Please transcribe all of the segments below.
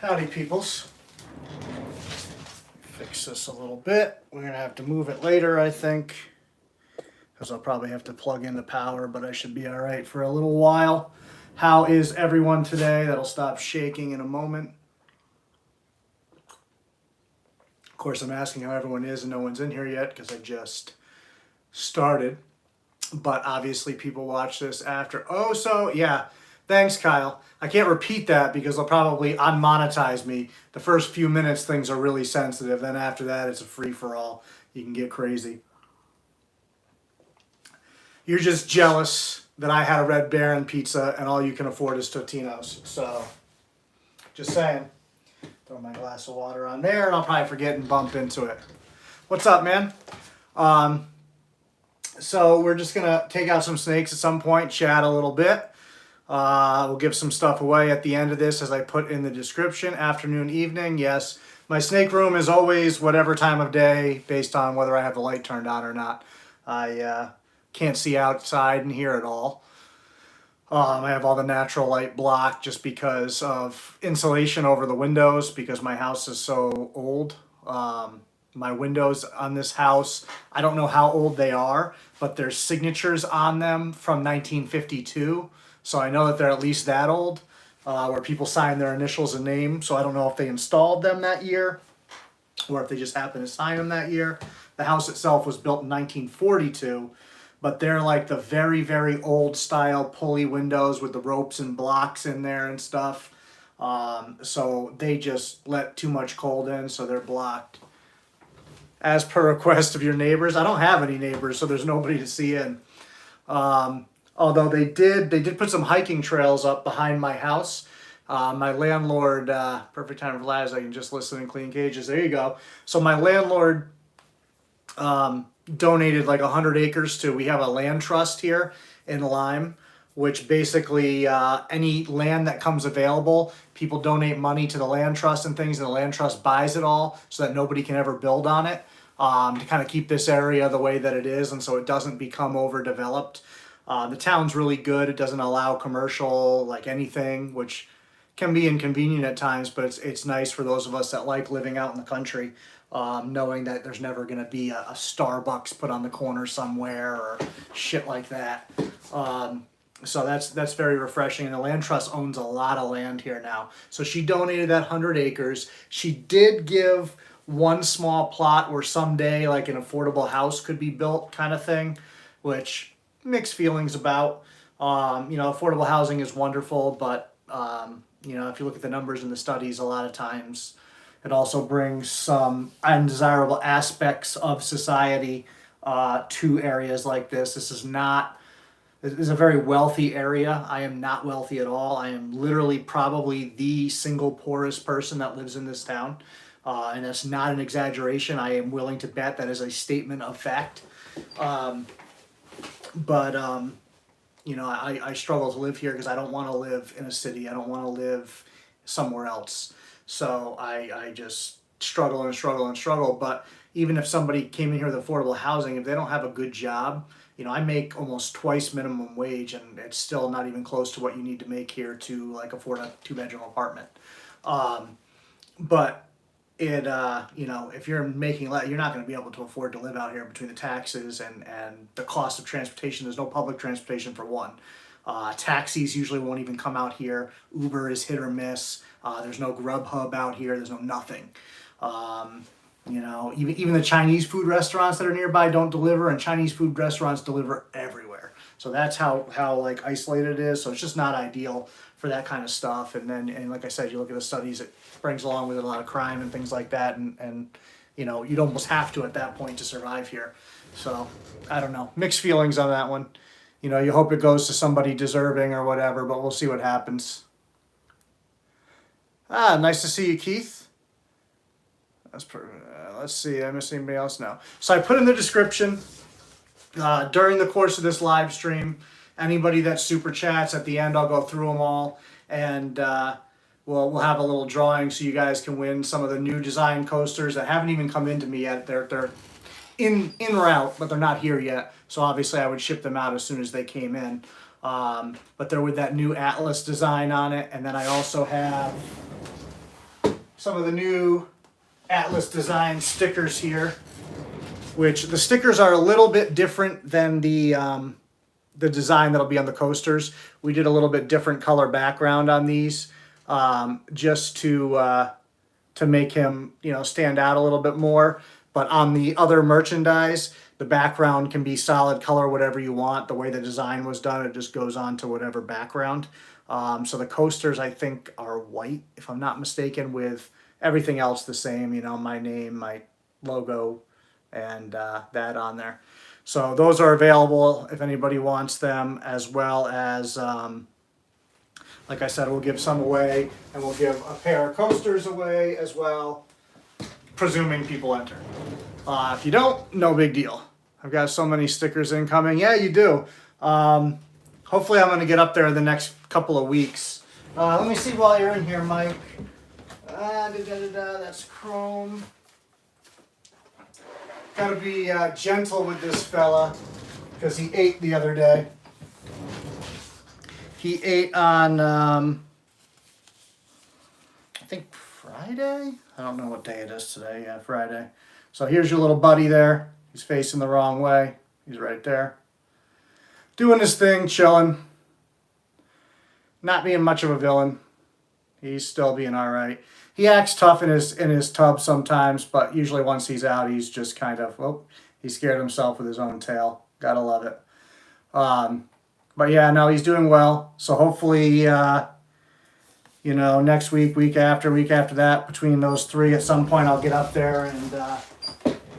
Howdy, peoples. Fix this a little bit. We're going to have to move it later, I think, because I'll probably have to plug in the power, but I should be all right for a little while. How is everyone today? That'll stop shaking in a moment. Of course, I'm asking how everyone is, and no one's in here yet because I just started. But obviously, people watch this after. Oh, so yeah. Thanks, Kyle. I can't repeat that because they'll probably unmonetize me. The first few minutes, things are really sensitive. Then after that, it's a free-for-all. You can get crazy. You're just jealous that I had a Red Baron pizza and all you can afford is Totino's. So, just saying. Throw my glass of water on there and I'll probably forget and bump into it. What's up, man? So we're just going to take out some snakes at some point, chat a little bit. We'll give some stuff away at the end of this as I put in the description. Afternoon, evening, yes. My snake room is always whatever time of day based on whether I have the light turned on or not. I can't see outside in here at all. I have all the natural light blocked just because of insulation over the windows because my house is so old. My windows on this house, I don't know how old they are, but there's signatures on them from 1952. So I know that they're at least that old, where people sign their initials and name. So I don't know if they installed them that year or if they just happened to sign them that year. The house itself was built in 1942, but they're like the very, very old style pulley windows with the ropes and blocks in there and stuff. So they just let too much cold in, so they're blocked. As per request of your neighbors. I don't have any neighbors, so there's nobody to see in. Although they did put some hiking trails up behind my house. My landlord, perfect time for lives, I can just listen and clean cages. There you go. So my landlord donated like 100 acres to, we have a land trust here in Lyme, which basically any land that comes available, people donate money to the land trust and things, and the land trust buys it all so that nobody can ever build on it, to kind of keep this area the way that it is and so it doesn't become overdeveloped. The town's really good. It doesn't allow commercial, like anything, which can be inconvenient at times, but it's nice for those of us that like living out in the country, knowing that there's never going to be a Starbucks put on the corner somewhere or shit like that. So that's very refreshing. And the land trust owns a lot of land here now. So she donated that 100 acres. She did give one small plot where someday like an affordable house could be built kind of thing, which mixed feelings about. Affordable housing is wonderful, but if you look at the numbers in the studies, a lot of times it also brings some undesirable aspects of society to areas like this. This is a very wealthy area. I am not wealthy at all. I am literally probably the single poorest person that lives in this town. And that's not an exaggeration. I am willing to bet that is a statement of fact. I struggle to live here because I don't want to live in a city. I don't want to live somewhere else. So I just struggle and struggle and struggle. But even if somebody came in here with affordable housing, if they don't have a good job, I make almost twice minimum wage, and it's still not even close to what you need to make here to like afford a 2-bedroom apartment. But if you're making less, you're not going to be able to afford to live out here between the taxes and the cost of transportation. There's no public transportation for one. Taxis usually won't even come out here. Uber is hit or miss. There's no Grubhub out here. There's no nothing. Even the Chinese food restaurants that are nearby don't deliver, and Chinese food restaurants deliver everywhere. So that's how like isolated it is. So it's just not ideal for that kind of stuff. And like I said, you look at the studies, it brings along with it a lot of crime and things like that. And you'd almost have to at that point to survive here. So I don't know, mixed feelings on that one. You hope it goes to somebody deserving or whatever, but we'll see what happens. Nice to see you, Keith. Let's see, I missed anybody else now. So I put in the description during the course of this live stream, anybody that super chats at the end, I'll go through them all, and we'll have a little drawing so you guys can win some of the new design coasters that haven't even come into me yet. They're in route, but they're not here yet. So obviously I would ship them out as soon as they came in. But they're with that new Atlas design on it, and then I also have some of the new Atlas Design stickers here, which the stickers are a little bit different than the design that'll be on the coasters. We did a little bit different color background on these, just to make him, you know, stand out a little bit more. But on the other merchandise, the background can be solid color, whatever you want. The way the design was done, it just goes on to whatever background. So the coasters, I think, are white, if I'm not mistaken, with everything else the same, you know, my name, my logo, and that on there. So those are available if anybody wants them, as well as, like I said, we'll give some away, and we'll give a pair of coasters away as well, presuming people enter. If you don't, no big deal. I've got so many stickers incoming. Yeah, you do. Hopefully I'm going to get up there in the next couple of weeks. Let me see while you're in here, Mike. That's chrome. Got to be gentle with this fella because he ate the other day. He ate on, I think Friday? I don't know what day it is today. Yeah, Friday. So here's your little buddy there. He's facing the wrong way. He's right there. Doing his thing, chilling. Not being much of a villain. He's still being all right. He acts tough in his tub sometimes, but usually once he's out, he's just kind of, oh, he scared himself with his own tail. Gotta love it. But yeah, no, he's doing well. So hopefully, you know, next week, week after that, between those three, at some point I'll get up there and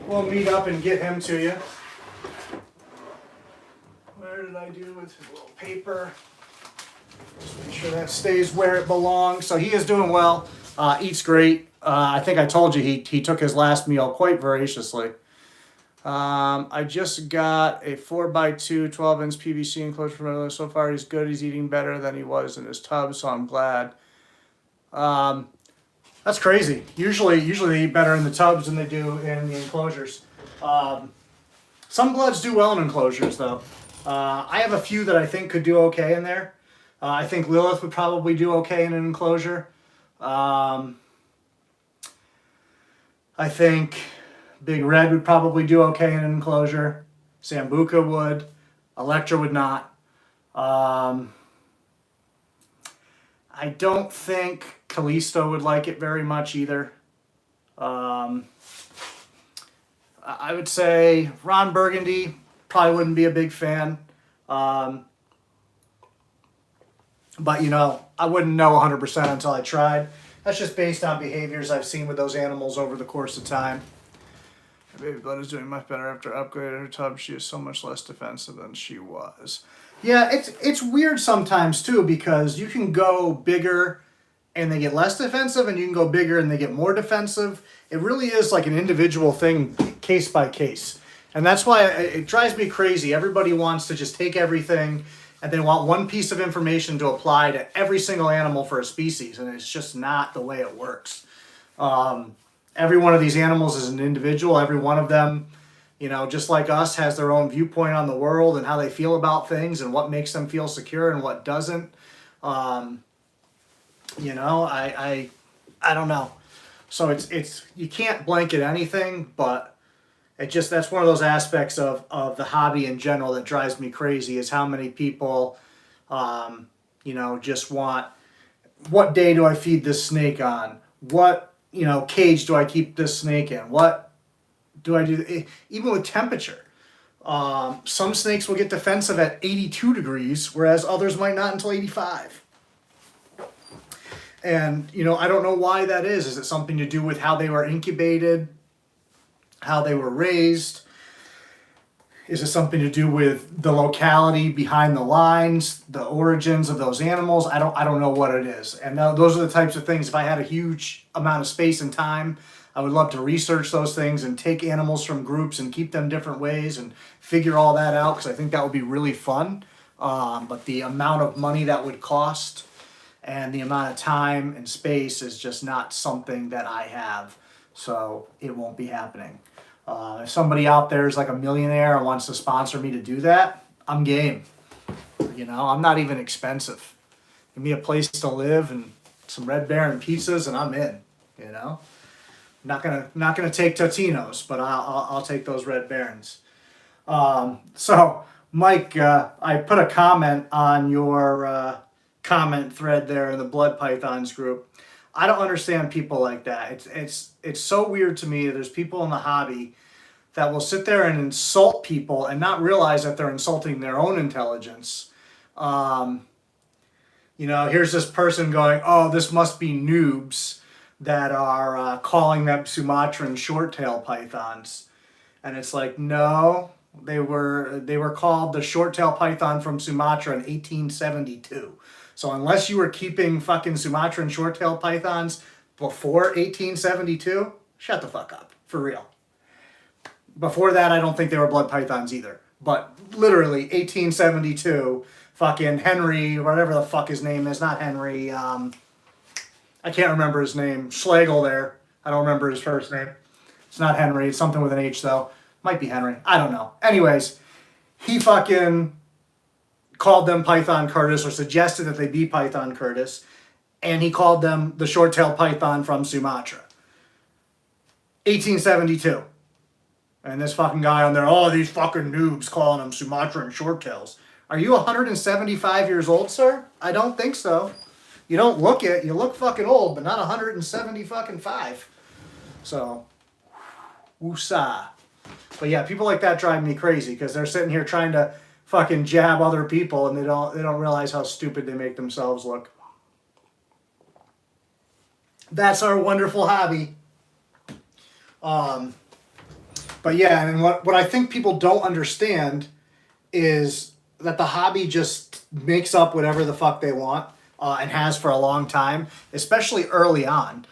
we'll meet up and get him to you. Where did I do with his little paper? Just make sure that stays where it belongs. So he is doing well. Eats great. I think I told you he took his last meal quite voraciously. I just got a 4x2 12-inch PVC enclosure from Reptile. So far he's good. He's eating better than he was in his tub, so I'm glad. That's crazy. Usually they eat better in the tubs than they do in the enclosures. Some bloods do well in enclosures, though. I have a few that I think could do okay in there. I think Lilith would probably do okay in an enclosure. I think Big Red would probably do okay in an enclosure. Sambuca would. Electra would not. I don't think Callisto would like it very much either. I would say Ron Burgundy probably wouldn't be a big fan. But, you know, I wouldn't know 100% until I tried. That's just based on behaviors I've seen with those animals over the course of time. Baby Blood is doing much better after upgrading her tub. She is so much less defensive than she was. Yeah, it's weird sometimes, too, because you can go bigger and they get less defensive, and you can go bigger and they get more defensive. It really is like an individual thing, case by case. And that's why it drives me crazy. Everybody wants to just take everything and they want one piece of information to apply to every single animal for a species, and it's just not the way it works. Every one of these animals is an individual. Every one of them, you know, just like us, has their own viewpoint on the world and how they feel about things and what makes them feel secure and what doesn't. You know, I don't know. So it's you can't blanket anything, but that's one of those aspects of the hobby in general that drives me crazy, is how many people, you know, just want, what day do I feed this snake on? What, you know, cage do I keep this snake in? What do I do? Even with temperature. Some snakes will get defensive at 82 degrees, whereas others might not until 85. And, you know, I don't know why that is. Is it something to do with how they were incubated? How they were raised? Is it something to do with the locality behind the lines, the origins of those animals? I don't know what it is. And those are the types of things, if I had a huge amount of space and time, I would love to research those things and take animals from groups and keep them different ways and figure all that out, because I think that would be really fun. But the amount of money that would cost and the amount of time and space is just not something that I have. So it won't be happening. If somebody out there is like a millionaire and wants to sponsor me to do that, I'm game. You know, I'm not even expensive. Give me a place to live and some Red Baron pizzas and I'm in. you know. Not gonna take Totino's, but I'll take those Red Barons. So Mike, I put a comment on your comment thread there in the Blood Pythons group. I don't understand people like that. It's so weird to me. There's people in the hobby that will sit there and insult people and not realize that they're insulting their own intelligence. You know, here's this person going, "Oh, this must be noobs that are calling them Sumatran short-tail pythons," and it's like, no, they were called the short-tail python from Sumatra in 1872. So unless you were keeping fucking Sumatran short-tail pythons before 1872, shut the fuck up, for real. Before that, I don't think they were blood pythons either. But literally 1872, fucking Henry, whatever the fuck his name is, not Henry. I can't remember his name. Schlegel there. I don't remember his first name. It's not Henry. It's something with an H though. Might be Henry. I don't know. Anyways, he fucking called them Python Curtis, or suggested that they be Python Curtis, and he called them the short-tailed python from Sumatra. 1872. And this fucking guy on there, "Oh, these fucking noobs calling them Sumatran short-tails." Are you 175 years old, sir? I don't think so. You don't look it. You look fucking old, but not 170 fucking 5. So, woosah. But yeah, people like that drive me crazy because they're sitting here trying to fucking jab other people, and they don't realize how stupid they make themselves look. That's our wonderful hobby. But yeah, and what I think people don't understand is that the hobby just makes up whatever the fuck they want, and has for a long time, especially early on.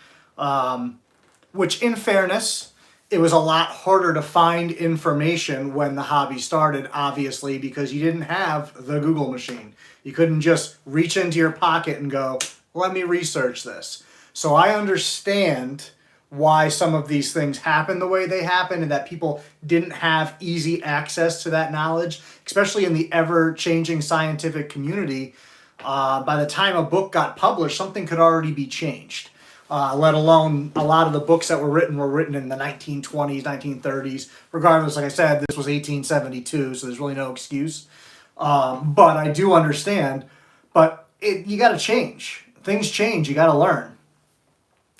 Which, in fairness, it was a lot harder to find information when the hobby started, obviously, because you didn't have the Google machine. You couldn't just reach into your pocket and go, "Let me research this." So I understand why some of these things happen the way they happen, and that people didn't have easy access to that knowledge, especially in the ever-changing scientific community. By the time a book got published, something could already be changed. Let alone a lot of the books that were written in the 1920s, 1930s. Regardless, like I said, this was 1872, so there's really no excuse. But I do understand. But you got to change. Things change. You got to learn.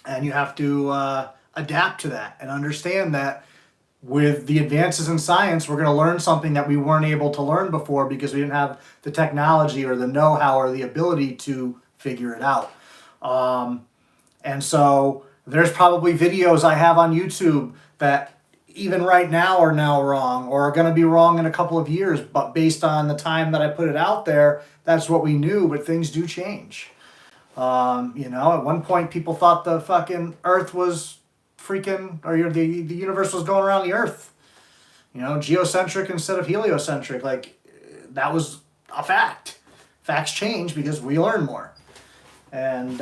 And you have to adapt to that and understand that with the advances in science, we're going to learn something that we weren't able to learn before because we didn't have the technology or the know-how or the ability to figure it out. And so there's probably videos I have on YouTube that even right now are now wrong or are going to be wrong in a couple of years. But based on the time that I put it out there, that's what we knew. But things do change. You know, at one point people thought the fucking Earth was freaking, or the universe was going around the Earth. You know, geocentric instead of heliocentric. Like, that was a fact. Facts change because we learn more. And,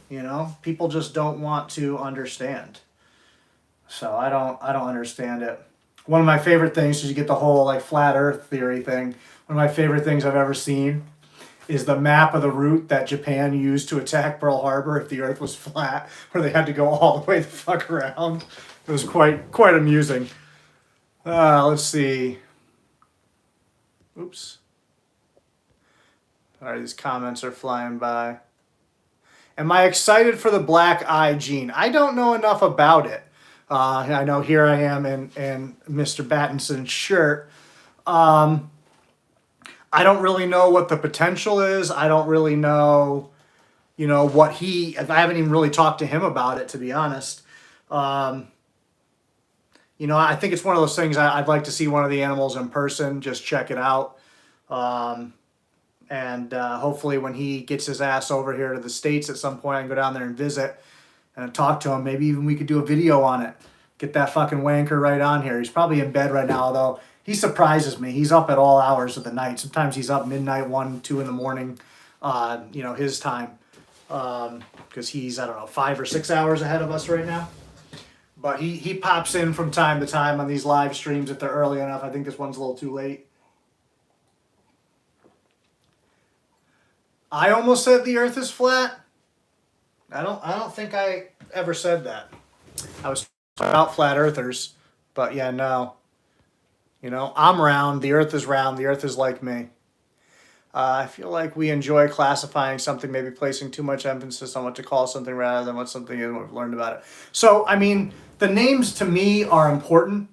you know, people just don't want to understand. So I don't understand it. One of my favorite things is you get the whole like flat Earth theory thing. One of my favorite things I've ever seen is the map of the route that Japan used to attack Pearl Harbor if the Earth was flat, where they had to go all the way the fuck around. It was quite amusing. Let's see. Oops. All right, these comments are flying by. Am I excited for the black eye gene? I don't know enough about it. I know here I am in Mr. Battinson's shirt. I don't really know what the potential is. I don't really know, you know, what I haven't even really talked to him about it, to be honest. You know, I think it's one of those things I'd like to see one of the animals in person, just check it out. And hopefully when he gets his ass over here to the States at some point, I can go down there and visit and talk to him. Maybe even we could do a video on it. Get that fucking wanker right on here. He's probably in bed right now, although he surprises me. He's up at all hours of the night. Sometimes he's up midnight, 1, 2 in the morning, you know, his time. Because he's, I don't know, 5 or 6 hours ahead of us right now. But he pops in from time to time on these live streams if they're early enough. I think this one's a little too late. I almost said the Earth is flat. I don't think I ever said that. I was talking about flat earthers, but yeah, no. I'm round. The Earth is round. The Earth is like me. I feel like we enjoy classifying something, maybe placing too much emphasis on what to call something rather than what something is, what we've learned about it. So, I mean, the names to me are important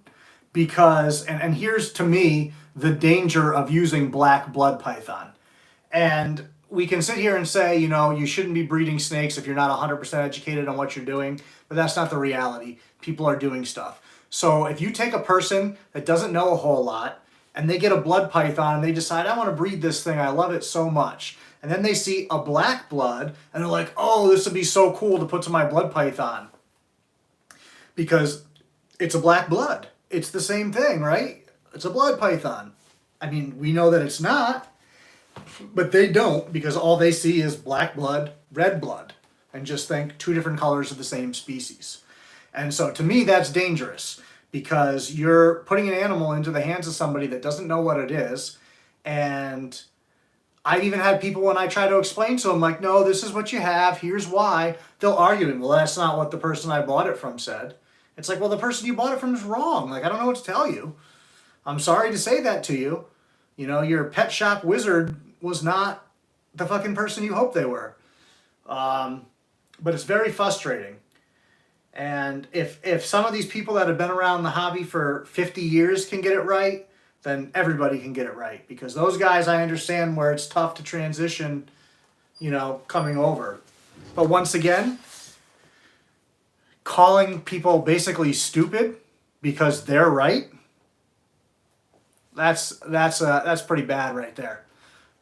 because, and here's to me the danger of using black blood python. And we can sit here and say, you shouldn't be breeding snakes if you're not 100% educated on what you're doing, but that's not the reality. People are doing stuff. So if you take a person that doesn't know a whole lot and they get a blood python and they decide, I want to breed this thing, I love it so much. And then they see a black blood and they're like, oh, this would be so cool to put to my blood python. Because it's a black blood. It's the same thing, right? It's a blood python. I mean, we know that it's not, but they don't, because all they see is black blood, red blood, and just think two different colors of the same species. And so to me, that's dangerous because you're putting an animal into the hands of somebody that doesn't know what it is. And I've even had people, when I try to explain to them, like, no, this is what you have, here's why, they'll argue, well, that's not what the person I bought it from said. It's like, well, the person you bought it from is wrong. Like, I don't know what to tell you. I'm sorry to say that to you. Your pet shop wizard was not the fucking person you hoped they were. But it's very frustrating. And if some of these people that have been around the hobby for 50 years can get it right, then everybody can get it right. Because those guys, I understand where it's tough to transition, coming over. But once again, calling people basically stupid because they're right, that's pretty bad right there.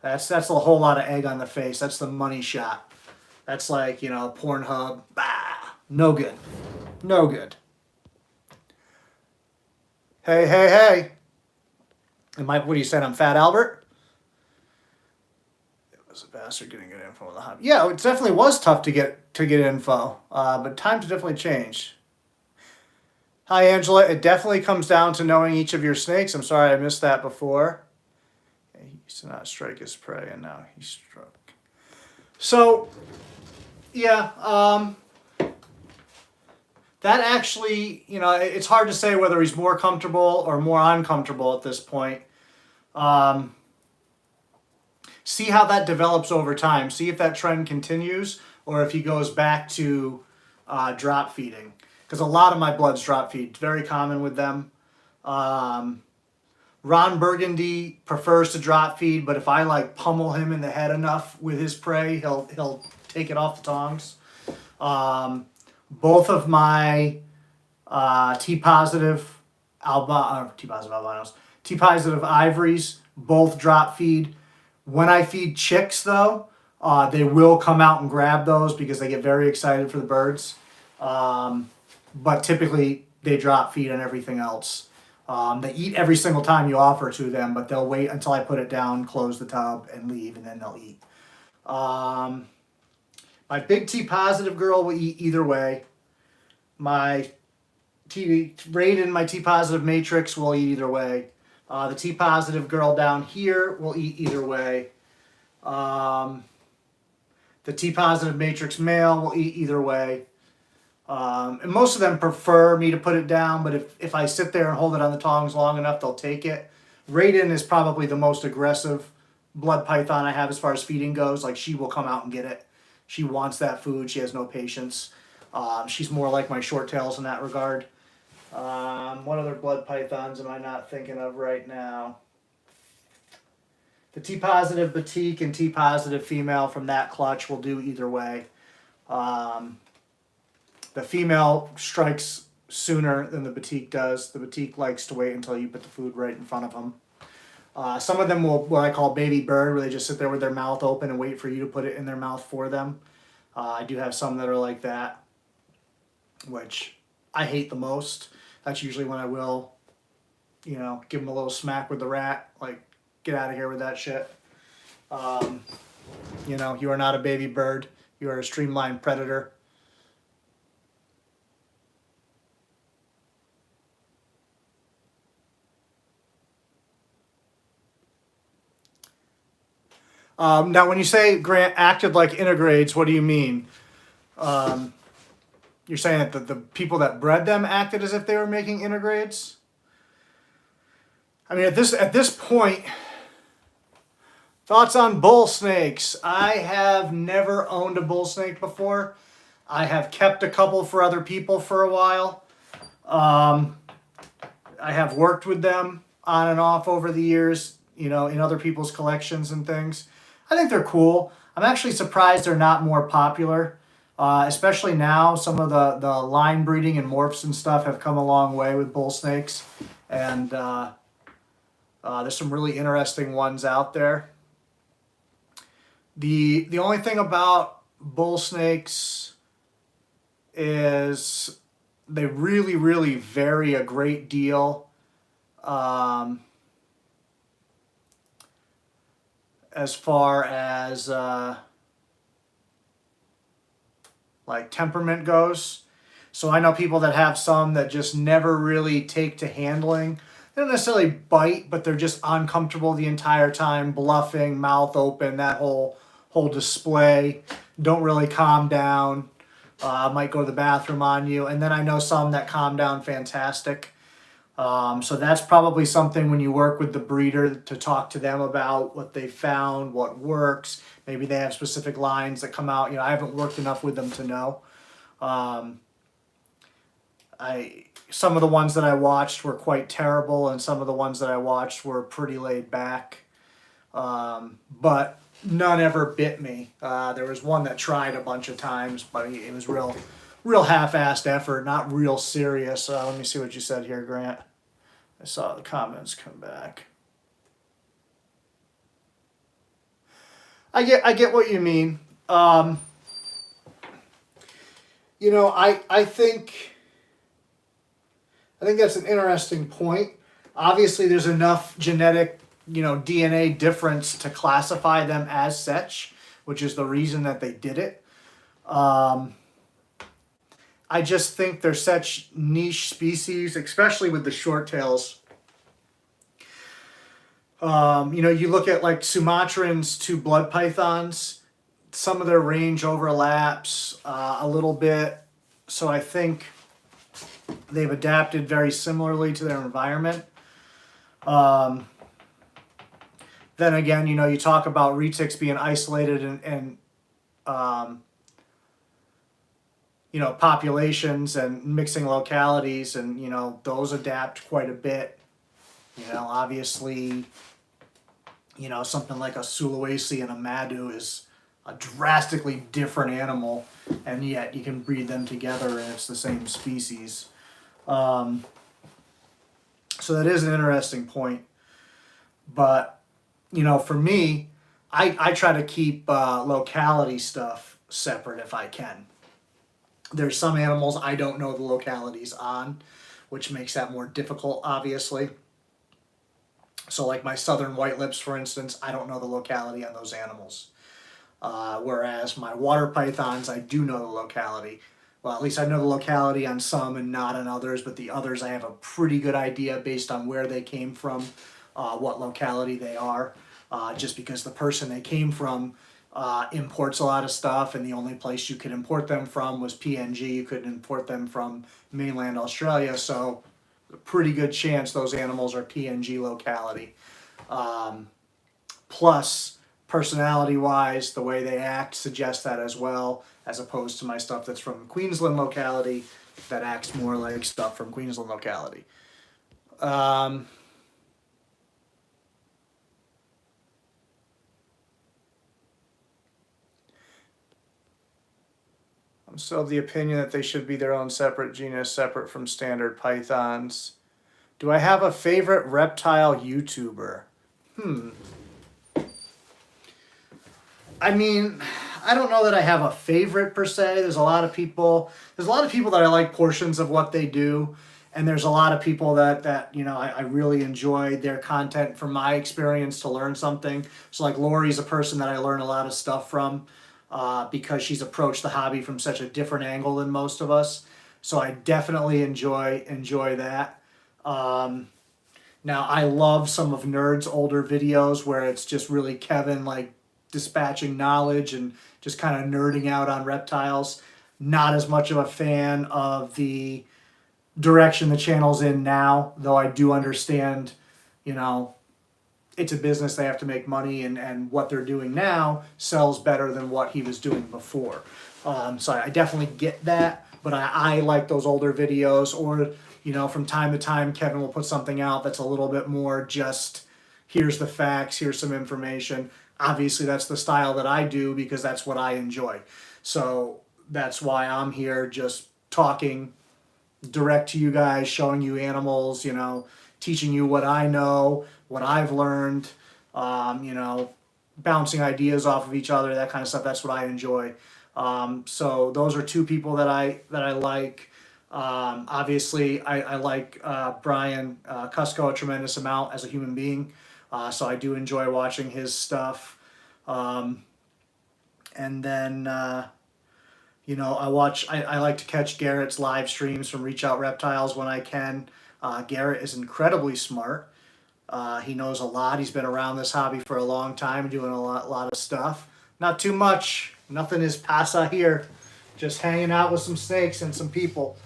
That's a whole lot of egg on the face. That's the money shot. That's like, Pornhub. Bah, no good. No good. Hey, hey, hey. What are you saying? I'm Fat Albert? It was a bastard getting good info on the hobby. Yeah, it definitely was tough to get info. But times have definitely changed. Hi, Angela. It definitely comes down to knowing each of your snakes. I'm sorry I missed that before. He used to not strike his prey, and now he struck. So, yeah, that actually, it's hard to say whether he's more comfortable or more uncomfortable at this point. See how that develops over time. See if that trend continues or if he goes back to drop feeding. Because a lot of my bloods drop feed. It's very common with them. Ron Burgundy prefers to drop feed, but if I pummel him in the head enough with his prey, he'll take it off the tongs. Both of my T-positive albinos, T-positive ivories, both drop feed. When I feed chicks, though, they will come out and grab those because they get very excited for the birds. But typically, they drop feed on everything else. They eat every single time you offer to them, but they'll wait until I put it down, close the tub, and leave, and then they'll eat. My big T-positive girl will eat either way. My Raiden, my T-positive matrix will eat either way. The T-positive girl down here will eat either way. The T-positive matrix male will eat either way. And most of them prefer me to put it down, but if I sit there and hold it on the tongs long enough, they'll take it. Raiden is probably the most aggressive blood python I have as far as feeding goes. Like, she will come out and get it. She wants that food. She has no patience. She's more like my short tails in that regard. What other blood pythons am I not thinking of right now? The T-positive batik and T-positive female from that clutch will do either way. The female strikes sooner than the batik does. The batik likes to wait until you put the food right in front of them. Some of them will, what I call baby bird, where they just sit there with their mouth open and wait for you to put it in their mouth for them. I do have some that are like that, which I hate the most. That's usually when I will, give them a little smack with the rat, like, get out of here with that shit. You are not a baby bird. You are a streamlined predator. Now, when you say Grant acted like integrades, what do you mean? You're saying that the people that bred them acted as if they were making intergrades? I mean, at this point, thoughts on bull snakes. I have never owned a bull snake before. I have kept a couple for other people for a while. I have worked with them on and off over the years, you know, in other people's collections and things. I think they're cool. I'm actually surprised they're not more popular, especially now. Some of the line breeding and morphs and stuff have come a long way with bull snakes, and there's some really interesting ones out there. The only thing about bull snakes is they really, really vary a great deal. As far as like temperament goes. So I know people that have some that just never really take to handling. They don't necessarily bite, but they're just uncomfortable the entire time, bluffing, mouth open, that whole display. Don't really calm down. Might go to the bathroom on you. And then I know some that calm down fantastic. So that's probably something when you work with the breeder to talk to them about what they found, what works. Maybe they have specific lines that come out. You know, I haven't worked enough with them to know. Some of the ones that I watched were quite terrible, and some of the ones that I watched were pretty laid back. But none ever bit me. There was one that tried a bunch of times, but it was real half-assed effort, not real serious. Let me see what you said here, Grant. I saw the comments come back. I get what you mean. You know, I think that's an interesting point. Obviously, there's enough genetic, you know, DNA difference to classify them as such, which is the reason that they did it. I just think they're such niche species, especially with the short tails. You know, you look at like Sumatrans to blood pythons, some of their range overlaps a little bit. So I think they've adapted very similarly to their environment. Then again, you know, you talk about retics being isolated and you know, populations and mixing localities, and, you know, those adapt quite a bit. You know, obviously, you know, something like a Sulawesi and a Madu is a drastically different animal, and yet you can breed them together and it's the same species. So that is an interesting point. But, you know, for me, I try to keep locality stuff separate if I can. There's some animals I don't know the localities on, which makes that more difficult, obviously. So like my southern white lips, for instance, I don't know the locality on those animals. Whereas my water pythons, I do know the locality. Well, at least I know the locality on some and not on others, but the others I have a pretty good idea based on where they came from, what locality they are, just because the person they came from imports a lot of stuff, and the only place you could import them from was PNG. You couldn't import them from mainland Australia, so a pretty good chance those animals are PNG locality. Plus, personality-wise, the way they act suggests that as well, as opposed to my stuff that's from Queensland locality that acts more like stuff from Queensland locality. I'm still of the opinion that they should be their own separate genus, separate from standard pythons. Do I have a favorite reptile YouTuber? I mean, I don't know that I have a favorite per se. There's a lot of people that I like portions of what they do, and there's a lot of people that you know, I really enjoy their content from my experience to learn something. So like Lori's a person that I learn a lot of stuff from. Because she's approached the hobby from such a different angle than most of us. So I definitely enjoy that. Now I love some of Nerd's older videos where it's just really Kevin like dispatching knowledge and just kind of nerding out on reptiles. not as much of a fan of the direction the channel's in now, though I do understand, you know, it's a business, they have to make money, and what they're doing now sells better than what he was doing before. So I definitely get that, but I like those older videos, or, you know, from time to time Kevin will put something out that's a little bit more just, here's the facts, here's some information. Obviously that's the style that I do because that's what I enjoy. So that's why I'm here, just talking direct to you guys, showing you animals, you know, teaching you what I know, what I've learned, you know, bouncing ideas off of each other, that kind of stuff. That's what I enjoy. So those are two people that I like. Obviously, I like Brian Cusco a tremendous amount as a human being. So I do enjoy watching his stuff. And then, you know, I like to catch Garrett's live streams from Reach Out Reptiles when I can. Garrett is incredibly smart. He knows a lot. He's been around this hobby for a long time, doing a lot of stuff. Not too much. Nothing is pasa here. Just hanging out with some snakes and some people.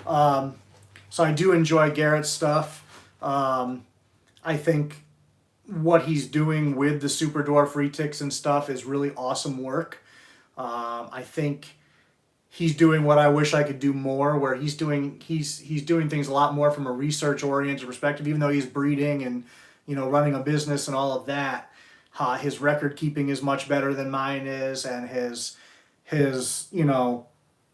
So I do enjoy Garrett's stuff. I think what he's doing with the super dwarf retics and stuff is really awesome work. I think he's doing what I wish I could do more, where he's doing things a lot more from a research oriented perspective, even though he's breeding and, you know, running a business and all of that. His record keeping is much better than mine is, and his you know,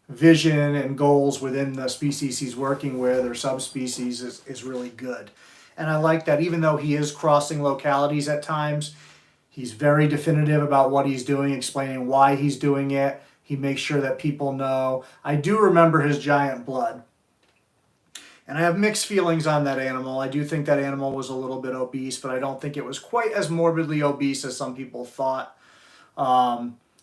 vision and goals within the species he's working with or subspecies is really good. And I like that even though he is crossing localities at times, he's very definitive about what he's doing, explaining why he's doing it. He makes sure that people know. I do remember his giant blood. And I have mixed feelings on that animal. I do think that animal was a little bit obese, but I don't think it was quite as morbidly obese as some people thought.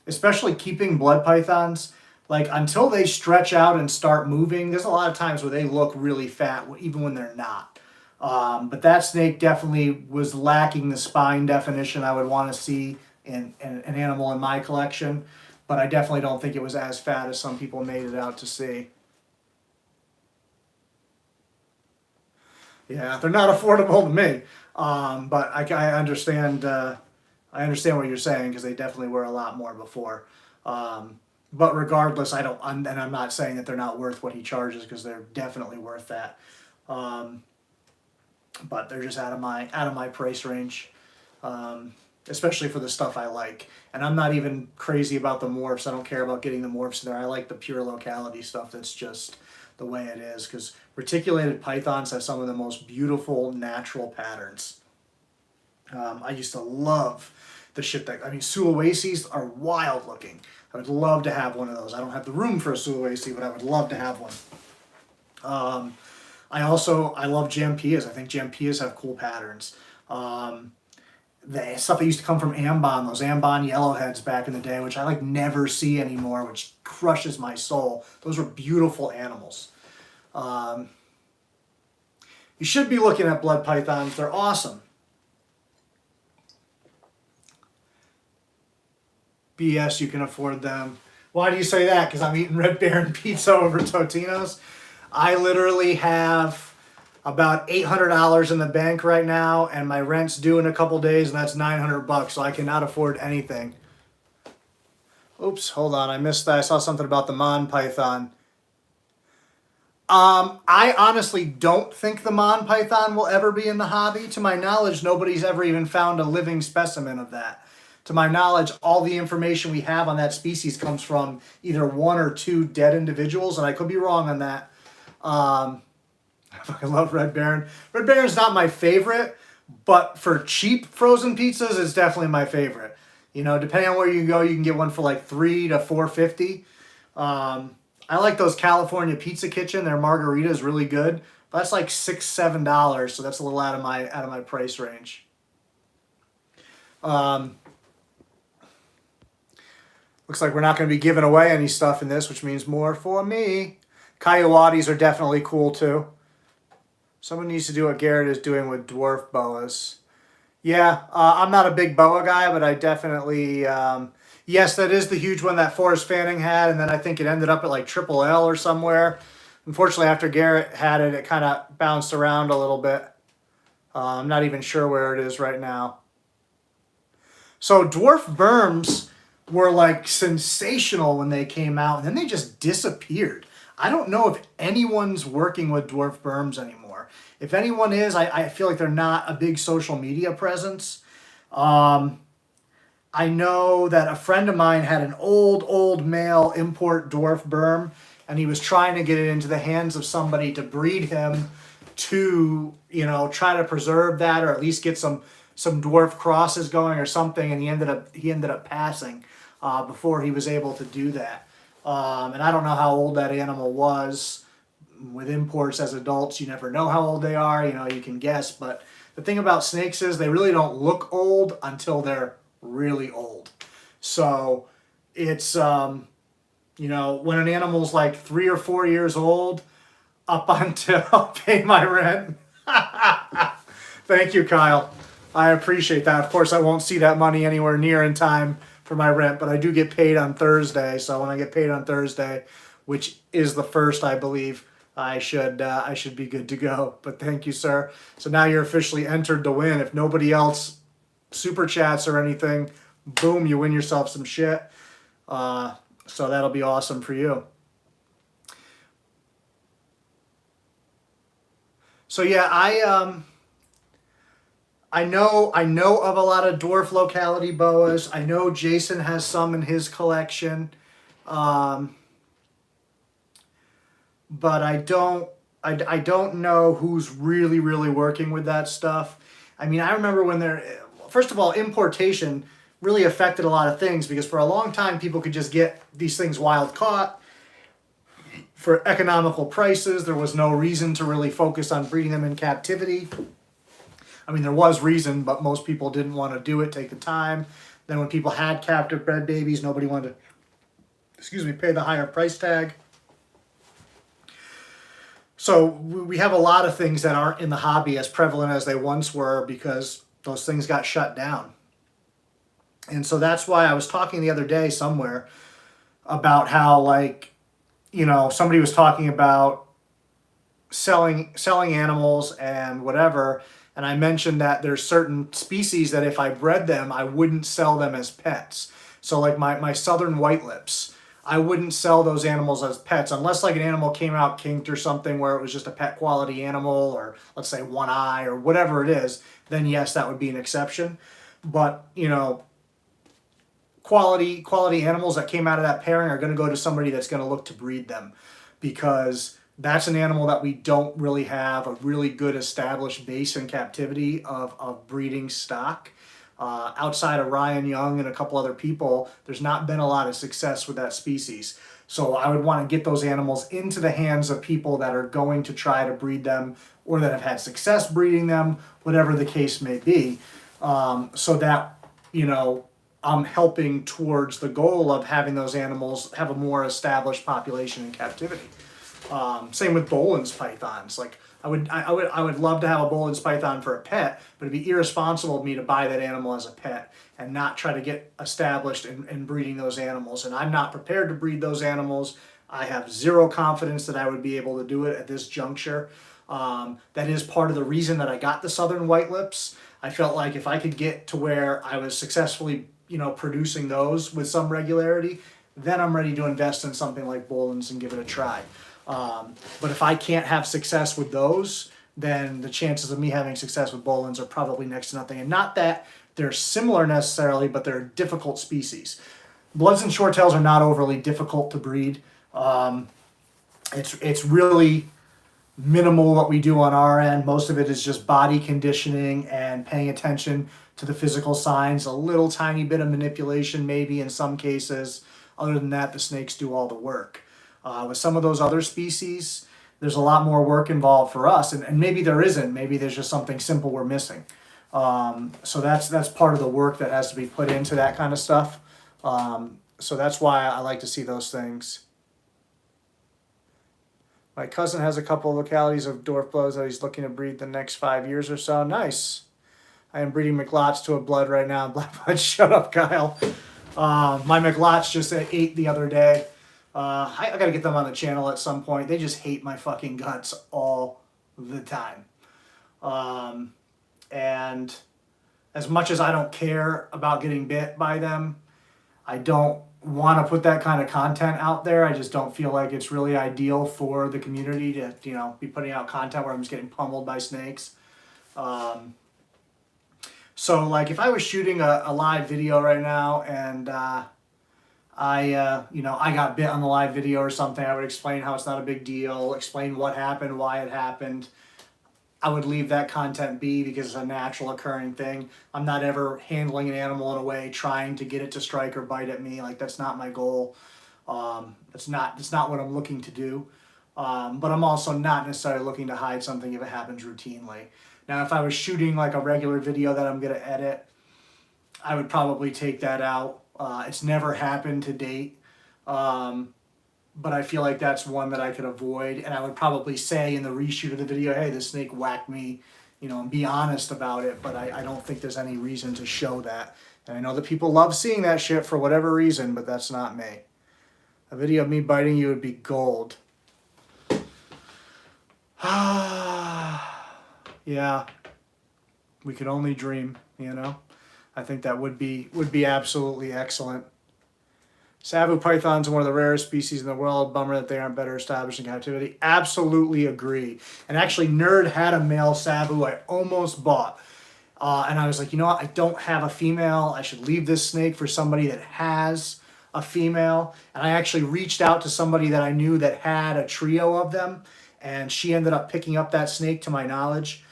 Especially keeping blood pythons. Like, until they stretch out and start moving, there's a lot of times where they look really fat, even when they're not. But that snake definitely was lacking the spine definition I would want to see in an animal in my collection. But I definitely don't think it was as fat as some people made it out to see. Yeah, they're not affordable to me. But I understand. I understand what you're saying, because they definitely were a lot more before. But regardless, and I'm not saying that they're not worth what he charges, because they're definitely worth that. But they're just out of my price range, especially for the stuff I like. And I'm not even crazy about the morphs. I don't care about getting the morphs in there. I like the pure locality stuff. That's just the way it is, because reticulated pythons have some of the most beautiful natural patterns. I used to love the shit that, I mean, Sulawesi's are wild looking. I would love to have one of those. I don't have the room for a Sulawesi, but I would love to have one. I love Jampias. I think Jampias have cool patterns. The stuff that used to come from Ambon, those Ambon yellowheads back in the day, which I like never see anymore, which crushes my soul. Those were beautiful animals. You should be looking at blood pythons. They're awesome. BS, you can afford them. Why do you say that? Because I'm eating Red Baron pizza over Totino's. I literally have about $800 in the bank right now, and my rent's due in a couple days, and that's $900, so I cannot afford anything. Oops, hold on, I missed that. I saw something about the Mon Python. I honestly don't think the Mon Python will ever be in the hobby. To my knowledge, nobody's ever even found a living specimen of that. To my knowledge, all the information we have on that species comes from either one or two dead individuals, and I could be wrong on that. I fucking love Red Baron. Red Baron's not my favorite, but for cheap frozen pizzas, it's definitely my favorite. You know, depending on where you go, you can get one for like $3 to $4.50. I like those California Pizza Kitchen. Their margarita is really good. But that's like $6, $7, so that's a little out of my price range. Looks like we're not going to be giving away any stuff in this, which means more for me. Coyotes are definitely cool too. Someone needs to do what Garrett is doing with dwarf boas. Yeah, I'm not a big boa guy, but I definitely, Yes, that is the huge one that Forrest Fanning had, and then I think it ended up at like Triple L or somewhere. Unfortunately, after Garrett had it, it kind of bounced around a little bit. I'm not even sure where it is right now. So dwarf berms were like sensational when they came out, and then they just disappeared. I don't know if anyone's working with dwarf berms anymore. If anyone is, I feel like they're not a big social media presence. I know that a friend of mine had an old male import dwarf berm, and he was trying to get it into the hands of somebody to breed him to, you know, try to preserve that, or at least get some dwarf crosses going or something, and he ended up passing before he was able to do that. And I don't know how old that animal was. With imports as adults, you never know how old they are. You know, you can guess, but the thing about snakes is they really don't look old until they're really old. So it's you know, when an animal's like 3 or 4 years old, up until I'll pay my rent. Thank you, Kyle. I appreciate that. Of course, I won't see that money anywhere near in time for my rent, but I do get paid on Thursday. So when I get paid on Thursday, which is the first, I believe, I should be good to go. But thank you, sir. So now you're officially entered to win. If nobody else super chats or anything, boom, you win yourself some shit. So that'll be awesome for you. So yeah, I know of a lot of dwarf locality boas. I know Jason has some in his collection, but I don't know who's really working with that stuff. I mean, I remember when first of all, importation really affected a lot of things, because for a long time people could just get these things wild caught for economical prices. There was no reason to really focus on breeding them in captivity. I mean, there was reason, but most people didn't want to do it, take the time. Then when people had captive bred babies, nobody wanted to, pay the higher price tag. So we have a lot of things that aren't in the hobby as prevalent as they once were, because those things got shut down. And so that's why I was talking the other day somewhere about how, like, you know, somebody was talking about selling animals and whatever, and I mentioned that there's certain species that if I bred them, I wouldn't sell them as pets. So like my southern white lips, I wouldn't sell those animals as pets unless like an animal came out kinked or something where it was just a pet quality animal, or let's say one eye or whatever it is, then yes, that would be an exception. But, you know, quality animals that came out of that pairing are going to go to somebody that's going to look to breed them, because that's an animal that we don't really have a really good established base in captivity of breeding stock. Outside of Ryan Young and a couple other people, there's not been a lot of success with that species. So I would want to get those animals into the hands of people that are going to try to breed them, or that have had success breeding them, whatever the case may be, so that, you know, I'm helping towards the goal of having those animals have a more established population in captivity. Same with Boland's pythons. Like I would love to have a Boland's python for a pet, but it'd be irresponsible of me to buy that animal as a pet and not try to get established in breeding those animals. And I'm not prepared to breed those animals. I have zero confidence that I would be able to do it at this juncture. That is part of the reason that I got the Southern White Lips. I felt like if I could get to where I was successfully, you know, producing those with some regularity, then I'm ready to invest in something like Boland's and give it a try. But if I can't have success with those, then the chances of me having success with Boland's are probably next to nothing. And not that they're similar necessarily, but they're difficult species. Bloods and Shorttails are not overly difficult to breed. It's really minimal what we do on our end. Most of it is just body conditioning and paying attention to the physical signs, a little tiny bit of manipulation maybe in some cases. Other than that, the snakes do all the work. With some of those other species, there's a lot more work involved for us, and maybe there isn't. Maybe there's just something simple we're missing. So that's part of the work that has to be put into that kind of stuff. So that's why I like to see those things. My cousin has a couple of localities of dwarf bloods that he's looking to breed the next 5 years or so. Nice. I am breeding McLots to a blood right now. Black blood. Shut up, Kyle. My McLots just ate the other day. I gotta get them on the channel at some point. They just hate my fucking guts all the time. And as much as I don't care about getting bit by them, I don't want to put that kind of content out there. I just don't feel like it's really ideal for the community to, you know, be putting out content where I'm just getting pummeled by snakes. So like if I was shooting a live video right now and you know, I got bit on the live video or something, I would explain how it's not a big deal, explain what happened, why it happened. I would leave that content be because it's a natural occurring thing. I'm not ever handling an animal in a way trying to get it to strike or bite at me. Like that's not my goal. That's not what I'm looking to do. But I'm also not necessarily looking to hide something if it happens routinely. Now, if I was shooting like a regular video that I'm going to edit, I would probably take that out. It's never happened to date. But I feel like that's one that I could avoid, and I would probably say in the reshoot of the video, hey, this snake whacked me, you know, and be honest about it, but I don't think there's any reason to show that. And I know that people love seeing that shit for whatever reason, but that's not me. A video of me biting you would be gold. Yeah, we could only dream, you know? I think that would be absolutely excellent. Savu pythons are one of the rarest species in the world. Bummer that they aren't better established in captivity. Absolutely agree. And actually, Nerd had a male Savu I almost bought. And I was like, you know what? I don't have a female. I should leave this snake for somebody that has a female. And I actually reached out to somebody that I knew that had a trio of them. And she ended up picking up that snake to my knowledge.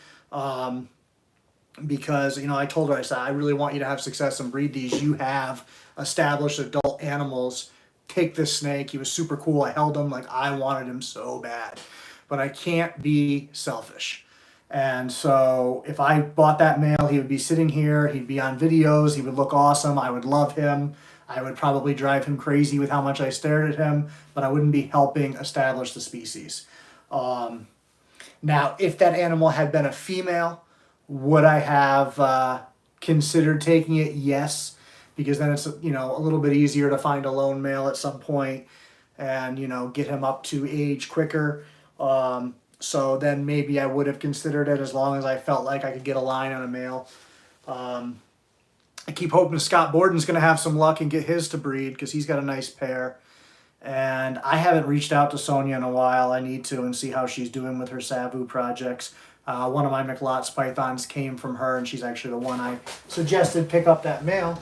Because, you know, I told her, I said, I really want you to have success and breed these. You have established adult animals. Take this snake. He was super cool. I held him like I wanted him so bad. But I can't be selfish. And so if I bought that male, he would be sitting here. He'd be on videos. He would look awesome. I would love him. I would probably drive him crazy with how much I stared at him. But I wouldn't be helping establish the species. Now, if that animal had been a female, would I have considered taking it? Yes, because then it's, you know, a little bit easier to find a lone male at some point and, you know, get him up to age quicker. So then maybe I would have considered it as long as I felt like I could get a line on a male. I keep hoping Scott Borden's going to have some luck and get his to breed because he's got a nice pair. And I haven't reached out to Sonia in a while. I need to and see how she's doing with her Savu projects. One of my McLots pythons came from her, and she's actually the one I suggested pick up that male.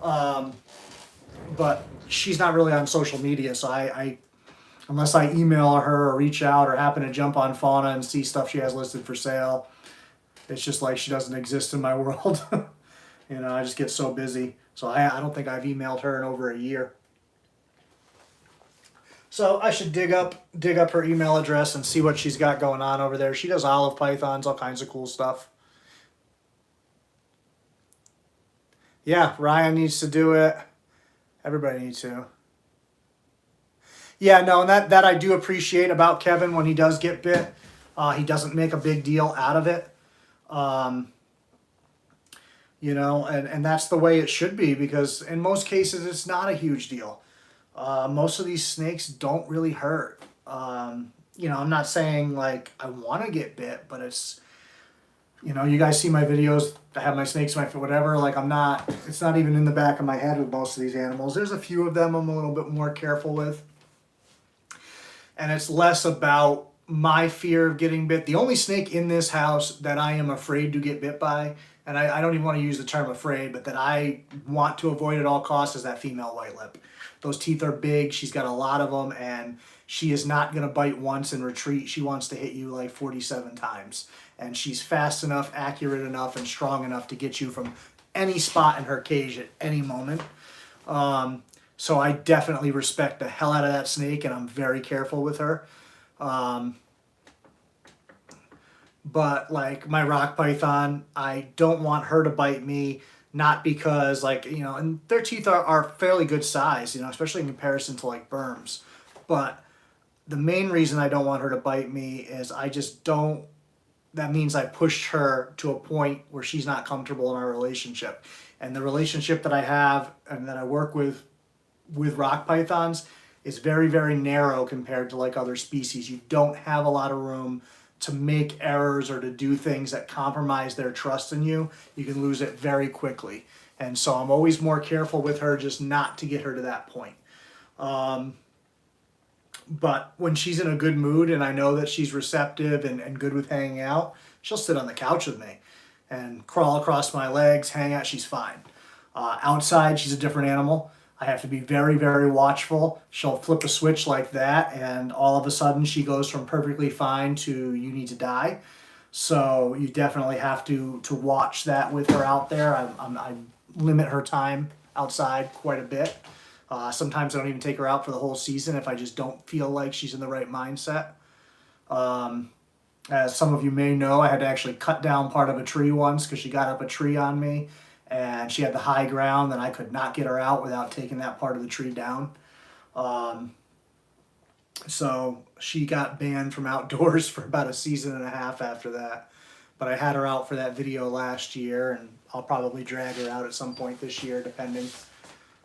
But she's not really on social media, so I unless I email her or reach out or happen to jump on Fauna and see stuff she has listed for sale, it's just like she doesn't exist in my world. You know, I just get so busy. So I don't think I've emailed her in over a year. So I should dig up her email address and see what she's got going on over there. She does olive pythons, all kinds of cool stuff. Yeah, Ryan needs to do it. Everybody needs to. Yeah, no, and that I do appreciate about Kevin when he does get bit. He doesn't make a big deal out of it. You know, and that's the way it should be because in most cases it's not a huge deal. Most of these snakes don't really hurt. You know, I'm not saying like I want to get bit, but it's, you know, you guys see my videos. I have my snakes, my whatever. Like it's not even in the back of my head with most of these animals. There's a few of them I'm a little bit more careful with. And it's less about my fear of getting bit. The only snake in this house that I am afraid to get bit by, and I don't even want to use the term afraid, but that I want to avoid at all costs is that female white lip. Those teeth are big. She's got a lot of them, and she is not going to bite once and retreat. She wants to hit you like 47 times. And she's fast enough, accurate enough, and strong enough to get you from any spot in her cage at any moment. So I definitely respect the hell out of that snake, and I'm very careful with her. But like my rock python, I don't want her to bite me. Not because, like, you know, and their teeth are fairly good size, you know, especially in comparison to, like, Burms. But the main reason I don't want her to bite me is I just don't, that means I pushed her to a point where she's not comfortable in our relationship. And the relationship that I have and that I work with rock pythons is very, very narrow compared to like other species. You don't have a lot of room to make errors or to do things that compromise their trust in you. You can lose it very quickly. And so I'm always more careful with her just not to get her to that point. But when she's in a good mood and I know that she's receptive and good with hanging out, she'll sit on the couch with me and crawl across my legs, hang out, she's fine. Outside, she's a different animal. I have to be very, very watchful. She'll flip a switch like that, and all of a sudden she goes from perfectly fine to you need to die. So you definitely have to watch that with her out there. I limit her time outside quite a bit. Sometimes I don't even take her out for the whole season if I just don't feel like she's in the right mindset. As some of you may know, I had to actually cut down part of a tree once because she got up a tree on me, and she had the high ground and I could not get her out without taking that part of the tree down. So she got banned from outdoors for about a season and a half after that. But I had her out for that video last year, and I'll probably drag her out at some point this year, depending.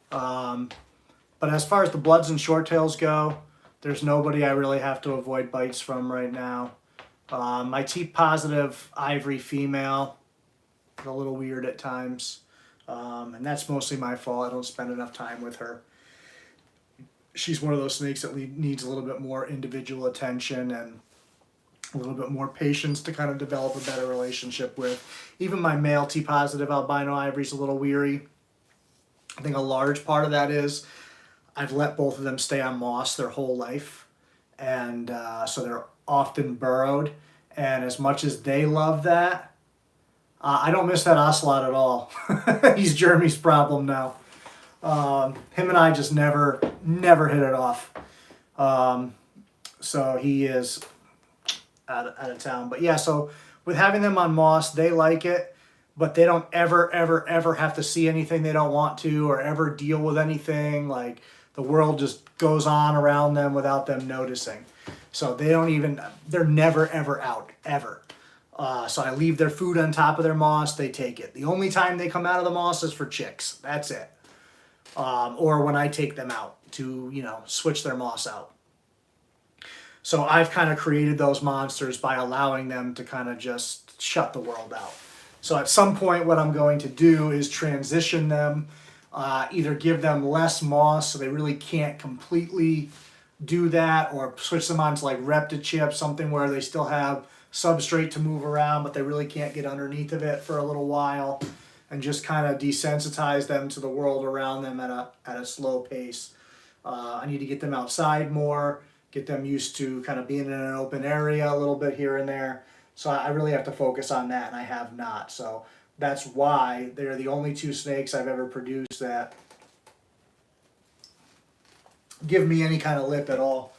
But as far as the bloods and short tails go, there's nobody I really have to avoid bites from right now. My teeth positive ivory female, a little weird at times. And that's mostly my fault. I don't spend enough time with her. She's one of those snakes that needs a little bit more individual attention and a little bit more patience to kind of develop a better relationship with. Even my male T-positive albino ivory is a little weary. I think a large part of that is I've let both of them stay on moss their whole life, and so they're often burrowed. And as much as they love that, I don't miss that ocelot at all. He's Jeremy's problem now. Him and I just never hit it off. So he is out of town. But yeah, so with having them on moss, they like it, but they don't ever have to see anything they don't want to or ever deal with anything. Like, the world just goes on around them without them noticing. So they're never ever out, ever. So I leave their food on top of their moss, they take it. The only time they come out of the moss is for chicks. That's it. Or when I take them out to, switch their moss out. So I've kind of created those monsters by allowing them to kind of just shut the world out. So at some point what I'm going to do is transition them, either give them less moss so they really can't completely do that, or switch them on to like Reptile, something where they still have substrate to move around, but they really can't get underneath of it for a little while, and just kind of desensitize them to the world around them at a slow pace. I need to get them outside more, get them used to kind of being in an open area a little bit here and there. So I really have to focus on that, and I have not. So that's why they're the only two snakes I've ever produced that give me any kind of lip at all.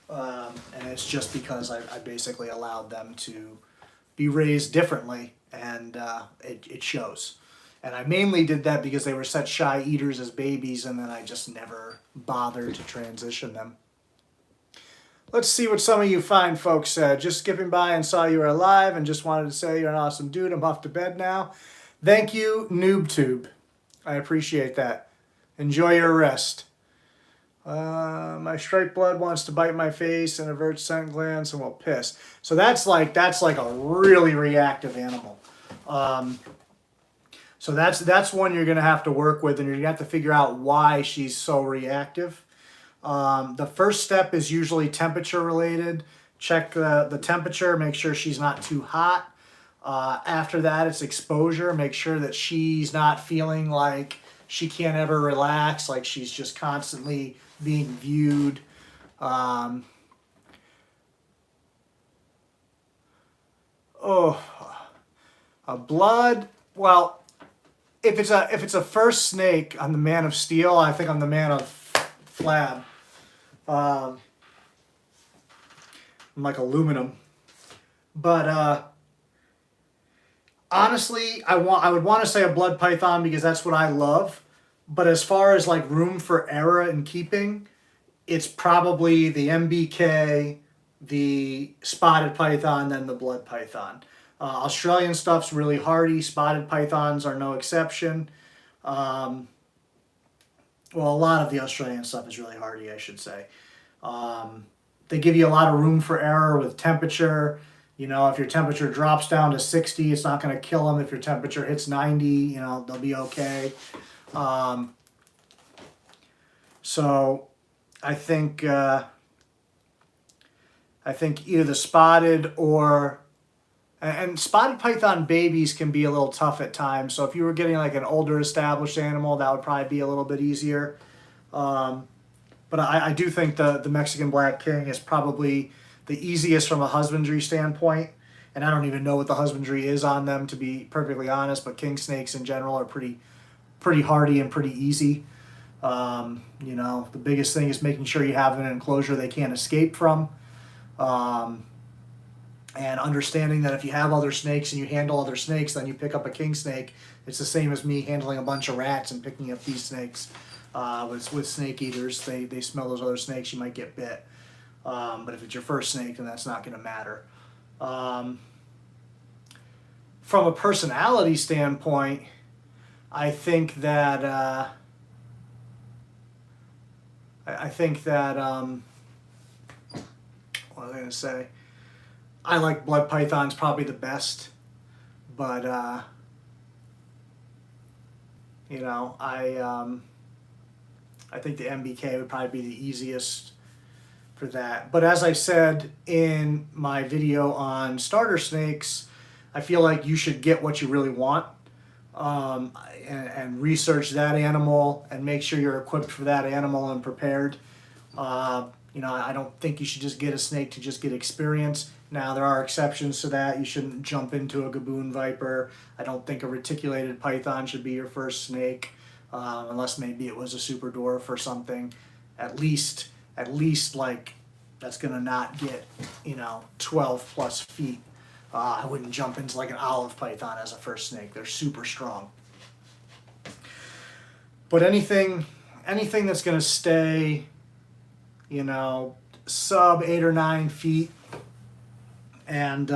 And it's just because I basically allowed them to be raised differently, and it shows. And I mainly did that because they were such shy eaters as babies, and then I just never bothered to transition them. Let's see what some of you fine folks said. Just skipping by and saw you were alive and just wanted to say you're an awesome dude. I'm off to bed now. Thank you, NoobTube. I appreciate that. Enjoy your rest. My striped blood wants to bite my face and avert scent glands and will piss. So that's like a really reactive animal. So that's one you're going to have to work with, and you're going to have to figure out why she's so reactive. The first step is usually temperature related. Check the temperature, make sure she's not too hot. After that, it's exposure. Make sure that she's not feeling like she can't ever relax, like she's just constantly being viewed. Blood. Well, if it's a first snake, I'm the man of steel. I think I'm the man of flab. I'm like aluminum. But honestly, I would want to say a blood python because that's what I love. But as far as like room for error and keeping, it's probably the MBK, the spotted python, then the blood python. Australian stuff's really hardy. Spotted pythons are no exception. Well, a lot of the Australian stuff is really hardy, I should say. They give you a lot of room for error with temperature. You know, if your temperature drops down to 60, it's not going to kill them. If your temperature hits 90, you know, they'll be okay. So I think either the spotted or, and spotted python babies can be a little tough at times. So if you were getting like an older established animal, that would probably be a little bit easier. But I do think the Mexican Black King is probably the easiest from a husbandry standpoint. And I don't even know what the husbandry is on them, to be perfectly honest, but king snakes in general are pretty hardy and pretty easy. You know, the biggest thing is making sure you have an enclosure they can't escape from. And understanding that if you have other snakes and you handle other snakes, then you pick up a king snake. It's the same as me handling a bunch of rats and picking up these snakes. With snake eaters, they smell those other snakes, you might get bit. But if it's your first snake, then that's not going to matter. From a personality standpoint, I think that what was I going to say? I like blood pythons probably the best, but you know, I think the MBK would probably be the easiest for that. But as I said in my video on starter snakes, I feel like you should get what you really want, and research that animal and make sure you're equipped for that animal and prepared. You know, I don't think you should just get a snake to just get experience. Now, there are exceptions to that. You shouldn't jump into a gaboon viper. I don't think a reticulated python should be your first snake, unless maybe it was a super dwarf or something. At least like that's gonna not get, you know, 12 plus feet. I wouldn't jump into like an olive python as a first snake. They're super strong. But anything that's gonna stay, you know, sub 8 or 9 feet and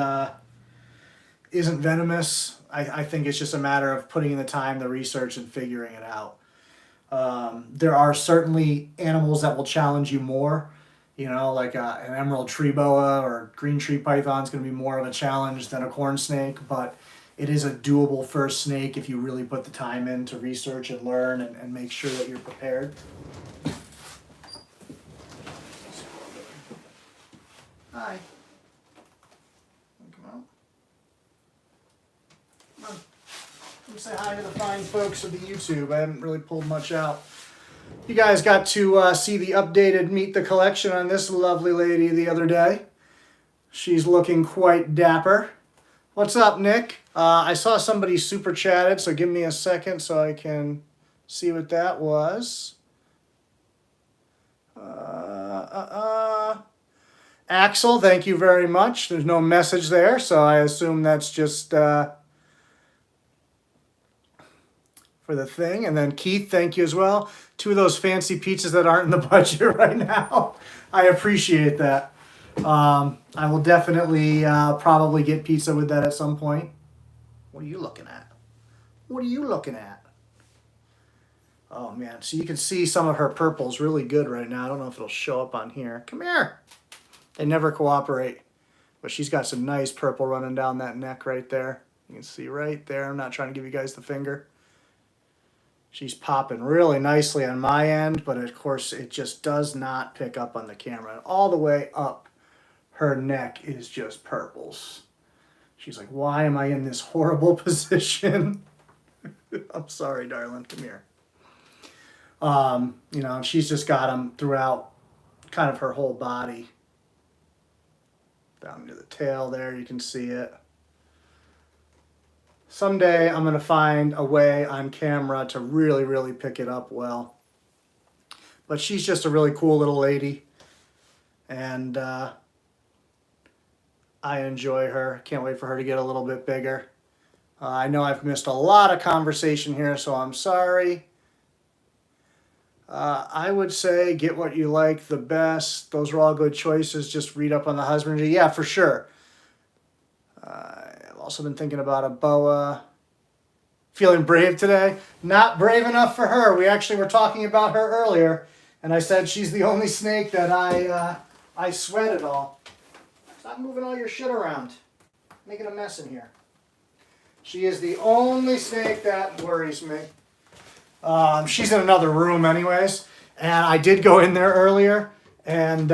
isn't venomous, I think it's just a matter of putting in the time, the research, and figuring it out. There are certainly animals that will challenge you more. You know, like an emerald tree boa or green tree python is going to be more of a challenge than a corn snake, but it is a doable first snake if you really put the time in to research and learn and make sure that you're prepared. Hi. Come on. Come on. Come say hi to the fine folks of the YouTube. I haven't really pulled much out. You guys got to see the updated Meet the Collection on this lovely lady the other day. She's looking quite dapper. What's up, Nick? I saw somebody super chatted, so give me a second so I can see what that was. Axel, thank you very much. There's no message there, so I assume that's just for the thing. And then Keith, thank you as well. 2 of those fancy pizzas that aren't in the budget right now. I appreciate that. I will definitely probably get pizza with that at some point. What are you looking at? What are you looking at? Oh man, so you can see some of her purples really good right now. I don't know if it'll show up on here. Come here. They never cooperate. But she's got some nice purple running down that neck right there. You can see right there. I'm not trying to give you guys the finger. She's popping really nicely on my end, but of course it just does not pick up on the camera. All the way up her neck is just purples. She's like, why am I in this horrible position? I'm sorry, darling. Come here. You know, she's just got them throughout kind of her whole body. Down to the tail there, you can see it. Someday I'm going to find a way on camera to really, really pick it up well. But she's just a really cool little lady. And I enjoy her. Can't wait for her to get a little bit bigger. I know I've missed a lot of conversation here, so I'm sorry. I would say get what you like the best. Those are all good choices. Just read up on the husbandry. Yeah, for sure. I've also been thinking about a boa. Feeling brave today? Not brave enough for her. We actually were talking about her earlier, and I said she's the only snake that I sweat at all. Stop moving all your shit around. Making a mess in here. She is the only snake that worries me. She's in another room anyways, and I did go in there earlier, and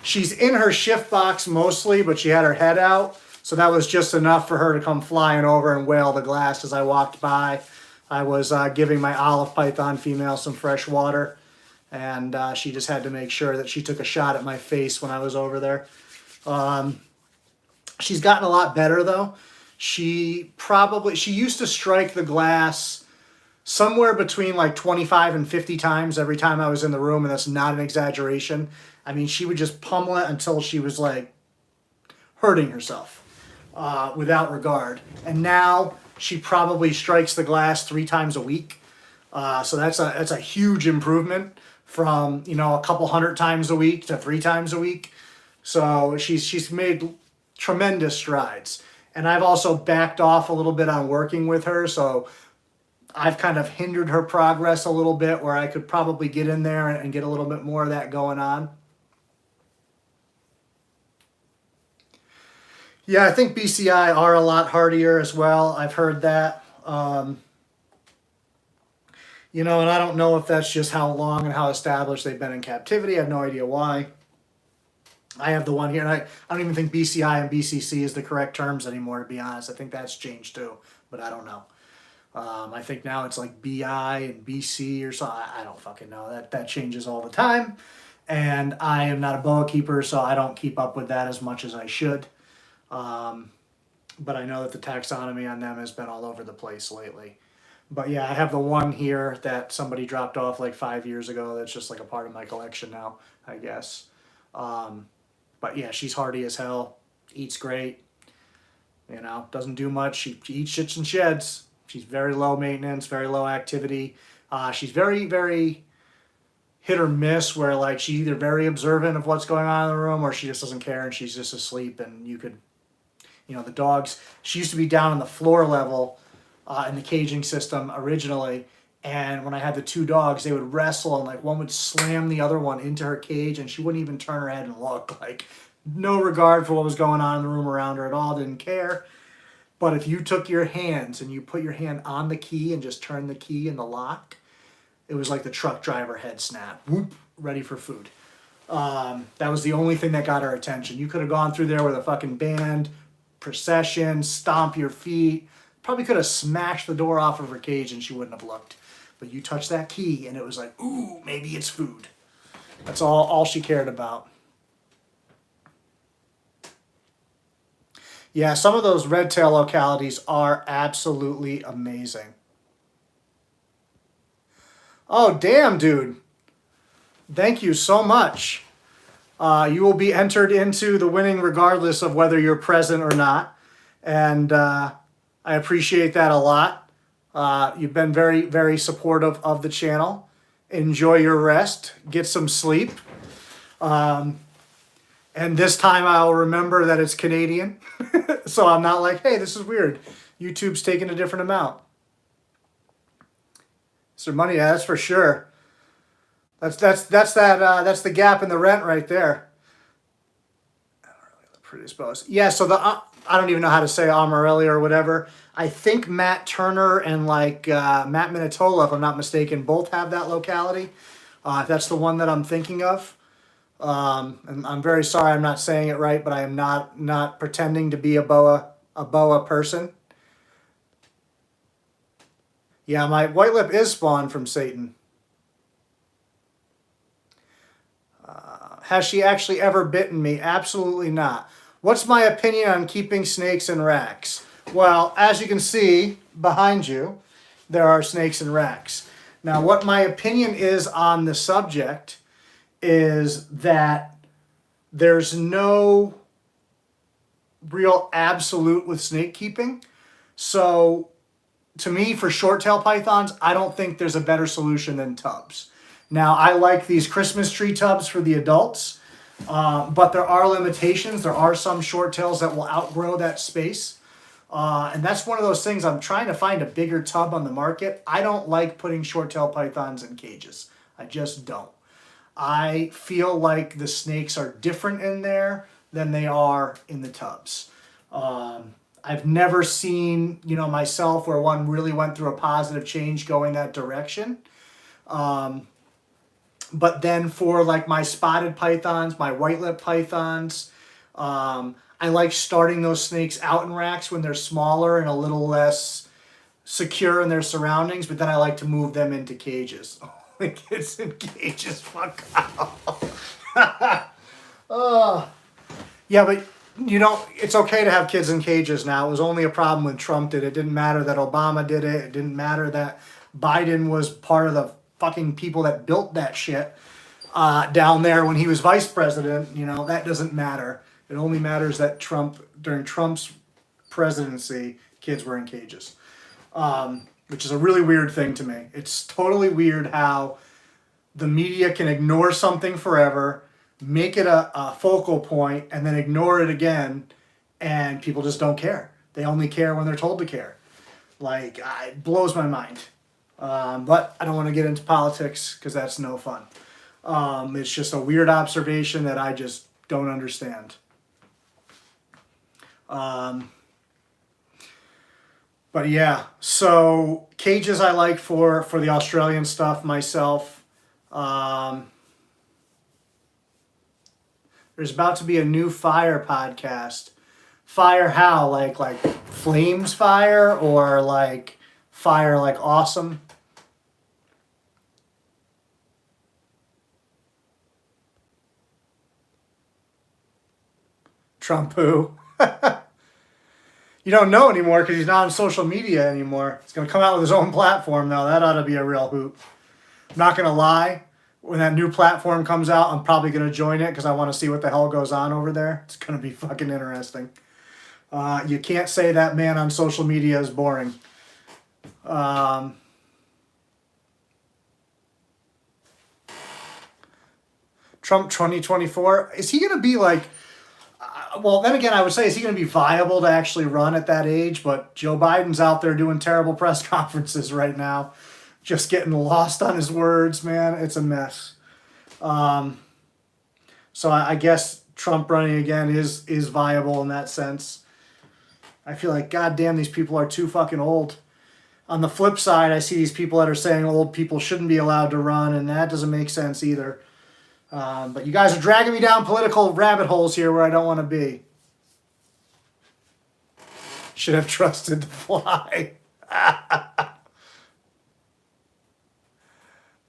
she's in her shift box mostly, but she had her head out, so that was just enough for her to come flying over and whale the glass as I walked by. I was giving my olive python female some fresh water, and she just had to make sure that she took a shot at my face when I was over there. She's gotten a lot better though. She used to strike the glass somewhere between like 25 and 50 times every time I was in the room, and that's not an exaggeration. I mean, she would just pummel it until she was like hurting herself without regard. And now she probably strikes the glass 3 times a week. So that's a huge improvement from, you know, a couple hundred times a week to 3 times a week. So she's made tremendous strides. And I've also backed off a little bit on working with her, so I've kind of hindered her progress a little bit where I could probably get in there and get a little bit more of that going on. Yeah, I think BCI are a lot hardier as well. I've heard that. You know, and I don't know if that's just how long and how established they've been in captivity. I have no idea why. I have the one here, and I don't even think BCI and BCC is the correct terms anymore, to be honest. I think that's changed too, but I don't know. I think now it's like BI and BC or something. I don't fucking know. That changes all the time, and I am not a boa keeper, so I don't keep up with that as much as I should. But I know that the taxonomy on them has been all over the place lately. But yeah, I have the one here that somebody dropped off like 5 years ago. That's just like a part of my collection now, I guess. But yeah, she's hardy as hell. Eats great. You know, doesn't do much. She eats shits and sheds. She's very low maintenance, very low activity. She's very, very hit or miss, where like she's either very observant of what's going on in the room or she just doesn't care and she's just asleep. And you could, you know, the dogs, she used to be down on the floor level in the caging system originally. And when I had the 2 dogs, they would wrestle and like one would slam the other one into her cage and she wouldn't even turn her head and look. Like no regard for what was going on in the room around her at all, didn't care. But if you took your hands and you put your hand on the key and just turned the key in the lock, it was like the truck driver head snap. Whoop, ready for food. That was the only thing that got her attention. You could have gone through there with a fucking band, procession, stomp your feet. Probably could have smashed the door off of her cage and she wouldn't have looked. But you touched that key and it was like, ooh, maybe it's food. That's all she cared about. Yeah, some of those red tail localities are absolutely amazing. Oh, damn, dude. Thank you so much. You will be entered into the winning regardless of whether you're present or not. And I appreciate that a lot. You've been very, very supportive of the channel. Enjoy your rest. Get some sleep. And this time I'll remember that it's Canadian. So I'm not like, hey, this is weird. YouTube's taking a different amount. Is there money? Yeah, that's for sure. That's the gap in the rent right there. I don't really look predisposed. Yeah, so I don't even know how to say Amarelli or whatever. I think Matt Turner and like Matt Minatola, if I'm not mistaken, both have that locality. If that's the one that I'm thinking of. And I'm very sorry I'm not saying it right, but I am not pretending to be a boa person. Yeah, my white lip is spawned from Satan. Has she actually ever bitten me? Absolutely not. What's my opinion on keeping snakes in racks? Well, as you can see behind you, there are snakes in racks. Now, what my opinion is on the subject is that there's no real absolute with snake keeping. So to me, for short-tail pythons, I don't think there's a better solution than tubs. Now, I like these Christmas tree tubs for the adults, but there are limitations. There are some short tails that will outgrow that space. And that's one of those things. I'm trying to find a bigger tub on the market. I don't like putting short-tailed pythons in cages. I just don't. I feel like the snakes are different in there than they are in the tubs. I've never seen, you know, myself where one really went through a positive change going that direction. But then for like my spotted pythons, my white-lipped pythons, I like starting those snakes out in racks when they're smaller and a little less secure in their surroundings, but then I like to move them into cages. The kids in cages, fuck off. Yeah, but you know, it's okay to have kids in cages now. It was only a problem when Trump did it. It didn't matter that Obama did it. It didn't matter that Biden was part of the fucking people that built that shit down there when he was vice president. You know, that doesn't matter. It only matters that during Trump's presidency, kids were in cages. Which is a really weird thing to me. It's totally weird how the media can ignore something forever, make it a focal point, and then ignore it again, and people just don't care. They only care when they're told to care. Like, it blows my mind. But I don't want to get into politics because that's no fun. It's just a weird observation that I just don't understand. But yeah, so cages I like for the Australian stuff myself. There's about to be a new fire podcast. Fire how? Like flames fire, or like fire like awesome? Trump who? You don't know anymore because he's not on social media anymore. He's going to come out with his own platform, though. That ought to be a real hoot. I'm not going to lie. When that new platform comes out, I'm probably going to join it because I want to see what the hell goes on over there. It's going to be fucking interesting. You can't say that man on social media is boring. Trump 2024, is he going to be like... well, then again, I would say, is he going to be viable to actually run at that age? But Joe Biden's out there doing terrible press conferences right now. Just getting lost on his words, man. It's a mess. So I guess Trump running again is viable in that sense. I feel like, goddamn, these people are too fucking old. On the flip side, I see these people that are saying old people shouldn't be allowed to run, and that doesn't make sense either. But you guys are dragging me down political rabbit holes here where I don't want to be. Should have trusted the fly.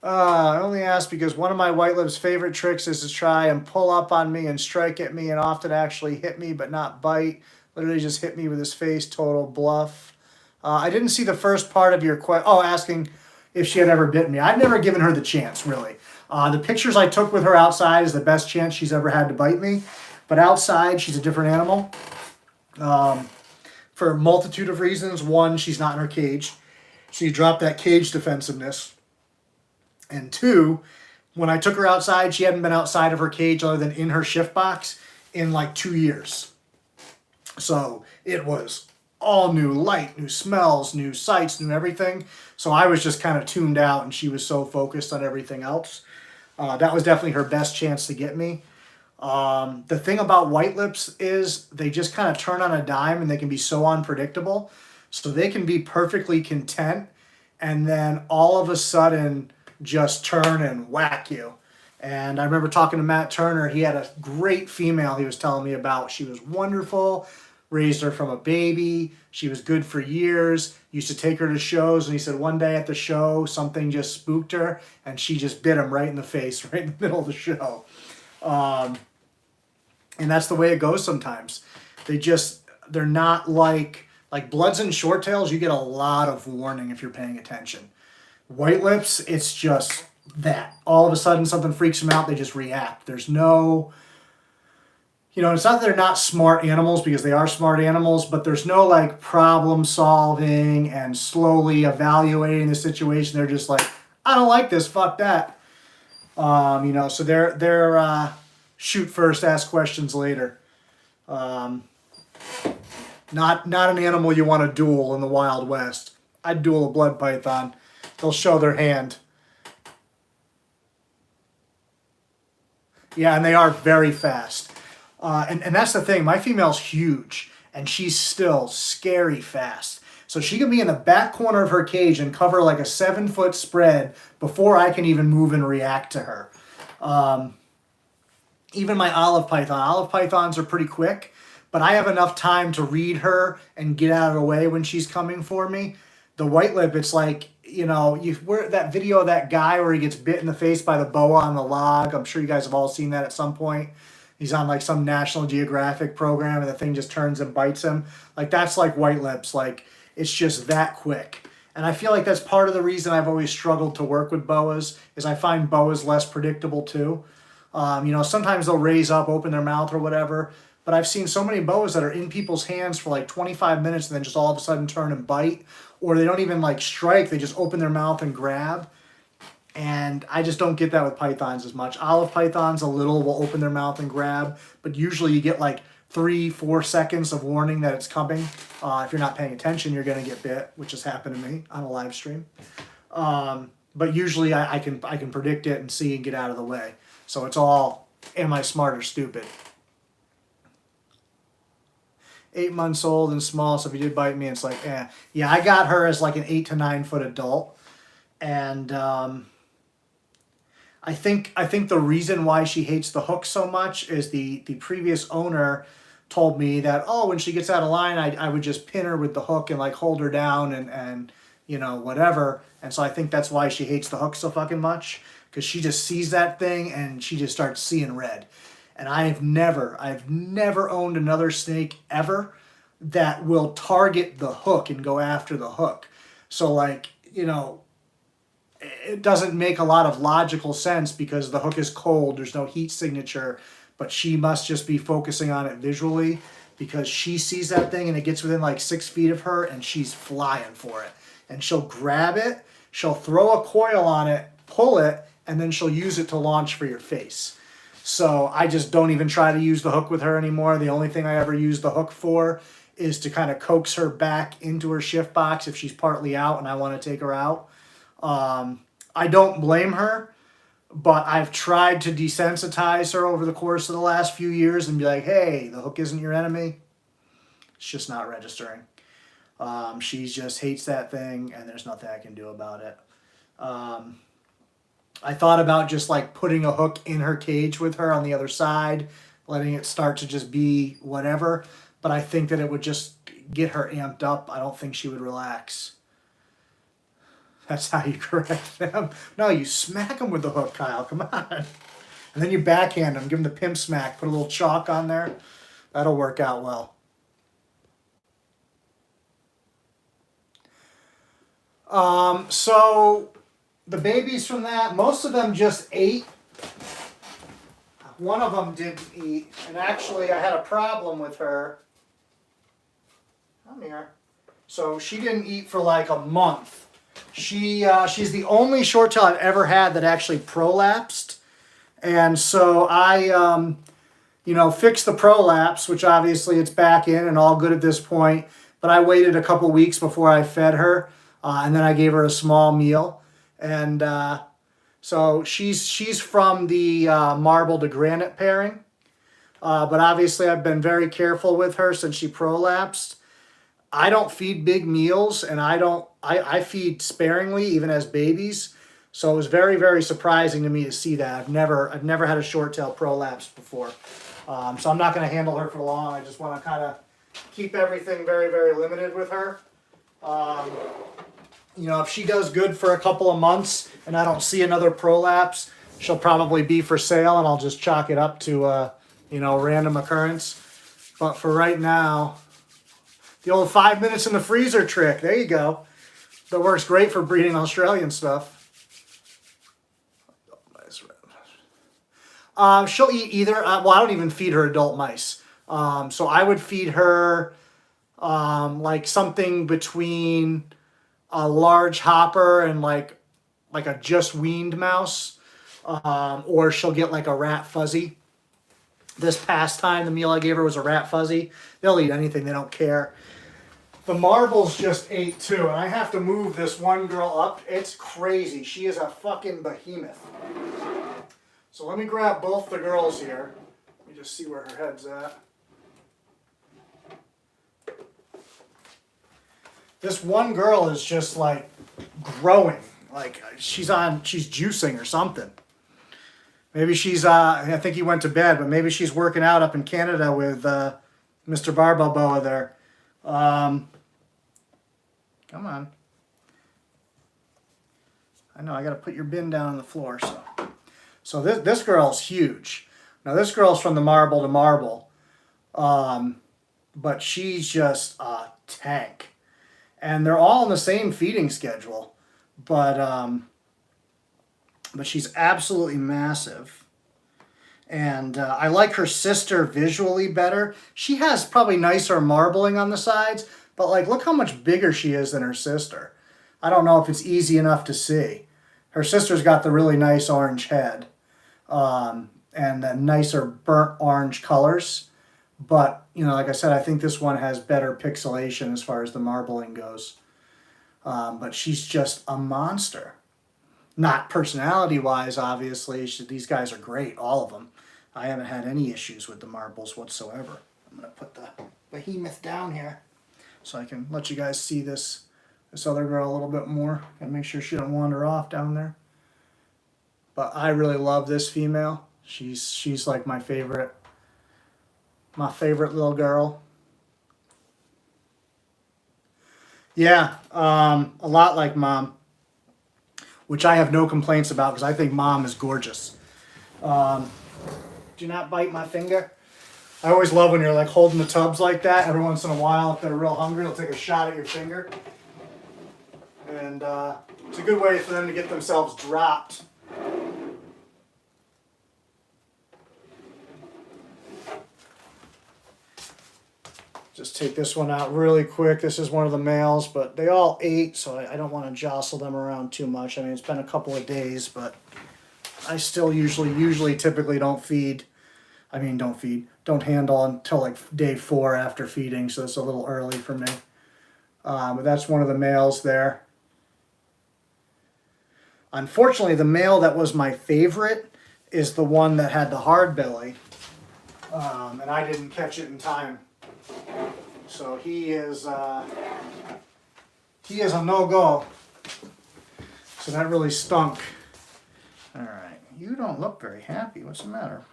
I only ask because one of my white lips' favorite tricks is to try and pull up on me and strike at me and often actually hit me but not bite. Literally just hit me with his face. Total bluff. I didn't see the first part of your question. Oh, asking if she had ever bitten me. I've never given her the chance, really. The pictures I took with her outside is the best chance she's ever had to bite me. But outside, she's a different animal. For a multitude of reasons. One, she's not in her cage. So you drop that cage defensiveness. And two, when I took her outside, she hadn't been outside of her cage other than in her shift box in like 2 years. So it was all new light, new smells, new sights, new everything. So I was just kind of tuned out and she was so focused on everything else. That was definitely her best chance to get me. The thing about white lips is they just kind of turn on a dime and they can be so unpredictable. So they can be perfectly content and then all of a sudden just turn and whack you. And I remember talking to Matt Turner. He had a great female he was telling me about. She was wonderful. Raised her from a baby. She was good for years. Used to take her to shows. And he said one day at the show, something just spooked her. And she just bit him right in the face, right in the middle of the show. And that's the way it goes sometimes. They're not like Bloods and Short Tails. You get a lot of warning if you're paying attention. White lips, it's just that. All of a sudden something freaks them out. They just react. There's no... You know, it's not that they're not smart animals because they are smart animals, but there's no like problem solving and slowly evaluating the situation. They're just like, I don't like this, fuck that. You know, so they're shoot first, ask questions later. Not an animal you want to duel in the Wild West. I'd duel a blood python. They'll show their hand. Yeah, and they are very fast. And that's the thing. My female's huge, and she's still scary fast. So she can be in the back corner of her cage and cover like a 7-foot spread before I can even move and react to her. Even my olive pythons are pretty quick, but I have enough time to read her and get out of the way when she's coming for me. The white lip, it's like, you know, that video of that guy where he gets bit in the face by the boa on the log. I'm sure you guys have all seen that at some point. He's on like some National Geographic program and the thing just turns and bites him. Like that's like white lips. Like it's just that quick. And I feel like that's part of the reason I've always struggled to work with boas is I find boas less predictable too. You know, sometimes they'll raise up, open their mouth or whatever. But I've seen so many boas that are in people's hands for like 25 minutes and then just all of a sudden turn and bite. Or they don't even like strike, they just open their mouth and grab. And I just don't get that with pythons as much. Olive pythons, a little, will open their mouth and grab. But usually you get like 3-4 seconds of warning that it's coming. If you're not paying attention, you're going to get bit, which has happened to me on a live stream. But usually I can predict it and see and get out of the way. So it's all, am I smart or stupid? 8 months old and small, so if you did bite me, it's like, eh. Yeah, I got her as like an 8 to 9 foot adult. And I think the reason why she hates the hook so much is the previous owner told me that, oh, when she gets out of line, I would just pin her with the hook and like hold her down and you know, whatever. And so I think that's why she hates the hook so fucking much, because she just sees that thing and she just starts seeing red. And I've never owned another snake ever that will target the hook and go after the hook. So like, you know, it doesn't make a lot of logical sense because the hook is cold, there's no heat signature, but she must just be focusing on it visually because she sees that thing and it gets within like 6 feet of her and she's flying for it. And she'll grab it, she'll throw a coil on it, pull it, and then she'll use it to launch for your face. So I just don't even try to use the hook with her anymore. The only thing I ever use the hook for is to kind of coax her back into her shift box if she's partly out and I want to take her out. I don't blame her, but I've tried to desensitize her over the course of the last few years and be like, hey, the hook isn't your enemy. It's just not registering. She just hates that thing and there's nothing I can do about it. I thought about just like putting a hook in her cage with her on the other side, letting it start to just be whatever, but I think that it would just get her amped up. I don't think she would relax. That's how you correct them. No, you smack them with the hook, Kyle. Come on. And then you backhand them. Give them the pimp smack. Put a little chalk on there. That'll work out well. So the babies from that, most of them just ate. One of them didn't eat. And actually, I had a problem with her. Come here. So she didn't eat for like a month. She's the only short tail I've ever had that actually prolapsed. And so I, you know, fixed the prolapse, which obviously it's back in and all good at this point. But I waited a couple weeks before I fed her. And then I gave her a small meal. And so she's from the marble to granite pairing. But obviously I've been very careful with her since she prolapsed. I don't feed big meals, and I feed sparingly, even as babies. So it was very, very surprising to me to see that. I've never had a short tail prolapse before. So I'm not going to handle her for long. I just want to kind of keep everything very, very limited with her. You know, if she does good for a couple of months and I don't see another prolapse, she'll probably be for sale, and I'll just chalk it up to you know, random occurrence. But for right now, the old 5 minutes in the freezer trick. There you go. That works great for breeding Australian stuff. She'll eat either. Well, I don't even feed her adult mice. So I would feed her like something between a large hopper and like a just weaned mouse. Or she'll get like a rat fuzzy. This past time, the meal I gave her was a rat fuzzy. They'll eat anything, they don't care. The marbles just ate too, and I have to move this one girl up. It's crazy. She is a fucking behemoth. So let me grab both the girls here. Let me just see where her head's at. This one girl is just like growing. Like she's juicing or something. Maybe she's, I think he went to bed, but maybe she's working out up in Canada with Mr. Barbalboa there. Come on. I know, I got to put your bin down on the floor. So this girl's huge. Now this girl's from the marble to marble. But she's just a tank. And they're all on the same feeding schedule. But she's absolutely massive. And I like her sister visually better. She has probably nicer marbling on the sides, but like look how much bigger she is than her sister. I don't know if it's easy enough to see. Her sister's got the really nice orange head and the nicer burnt orange colors. But, you know, like I said, I think this one has better pixelation as far as the marbling goes. But she's just a monster. Not personality-wise, obviously. These guys are great, all of them. I haven't had any issues with the marbles whatsoever. I'm going to put the behemoth down here so I can let you guys see this other girl a little bit more and make sure she don't wander off down there. But I really love this female. She's like my favorite little girl. Yeah, a lot like Mom, which I have no complaints about because I think Mom is gorgeous. Do not bite my finger. I always love when you're like holding the tubs like that. Every once in a while, if they're real hungry, they'll take a shot at your finger. And it's a good way for them to get themselves dropped. Just take this one out really quick. This is one of the males, but they all ate, so I don't want to jostle them around too much. I mean, it's been a couple of days, but I still usually typically don't handle until like day 4 after feeding, so it's a little early for me. But that's one of the males there. Unfortunately, the male that was my favorite is the one that had the hard belly, and I didn't catch it in time. So he is a no-go. So that really stunk. All right, you don't look very happy. What's the matter?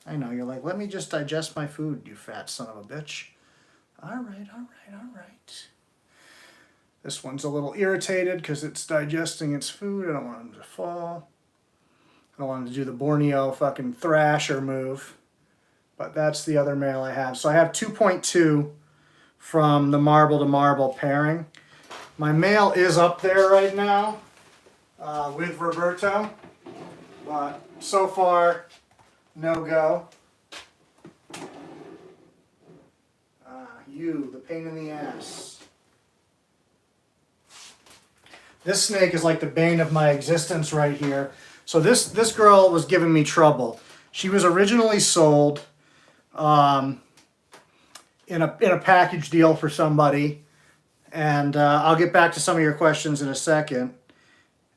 I know, you're like, let me just digest my food, you fat son of a bitch. All right. This one's a little irritated because it's digesting its food. I don't want him to fall. I don't want him to do the Borneo fucking thrasher move. But that's the other male I have. So I have 2.2 from the marble to marble pairing. My male is up there right now with Roberto. But so far, no go. You, the pain in the ass. This snake is like the bane of my existence right here. So this girl was giving me trouble. She was originally sold in a package deal for somebody, and I'll get back to some of your questions in a second.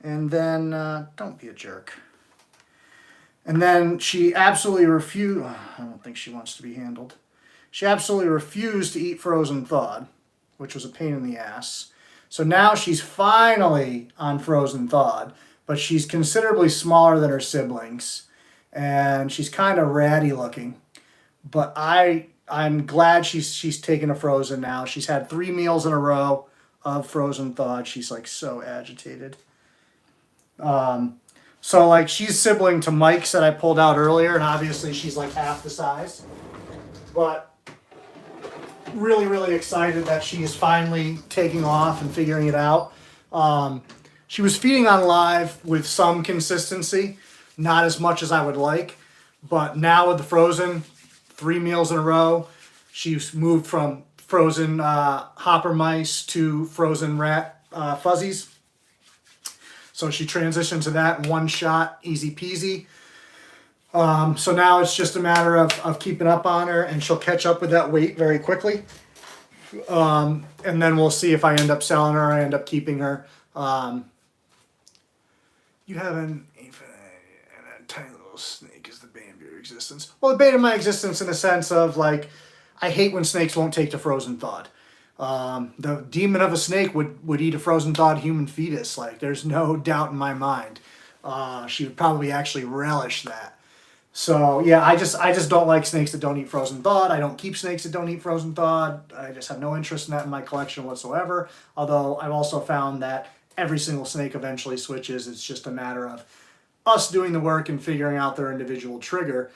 And then don't be a jerk. And then she absolutely refused. I don't think she wants to be handled. She absolutely refused to eat frozen thawed, which was a pain in the ass. So now she's finally on frozen thawed, but she's considerably smaller than her siblings, and she's kind of ratty looking. But I'm glad she's taken a frozen now. She's had 3 meals in a row of frozen thawed. She's like so agitated. So like she's sibling to Mike's that I pulled out earlier, and obviously she's like half the size. But really, really excited that she is finally taking off and figuring it out. She was feeding on live with some consistency, not as much as I would like. But now with the frozen, 3 meals in a row, she's moved from frozen hopper mice to frozen rat fuzzies. So she transitioned to that in one shot, easy peasy. So now it's just a matter of keeping up on her, and she'll catch up with that weight very quickly. And then we'll see if I end up selling her or I end up keeping her. You have an infinite and a tiny little snake is the bane of your existence. Well, the bane of my existence in the sense of, like, I hate when snakes won't take to frozen thawed. The demon of a snake would eat a frozen thawed human fetus. Like, there's no doubt in my mind. She would probably actually relish that. So yeah, I just don't like snakes that don't eat frozen thawed. I don't keep snakes that don't eat frozen thawed. I just have no interest in that in my collection whatsoever. Although I've also found that every single snake eventually switches. It's just a matter of us doing the work and figuring out their individual trigger.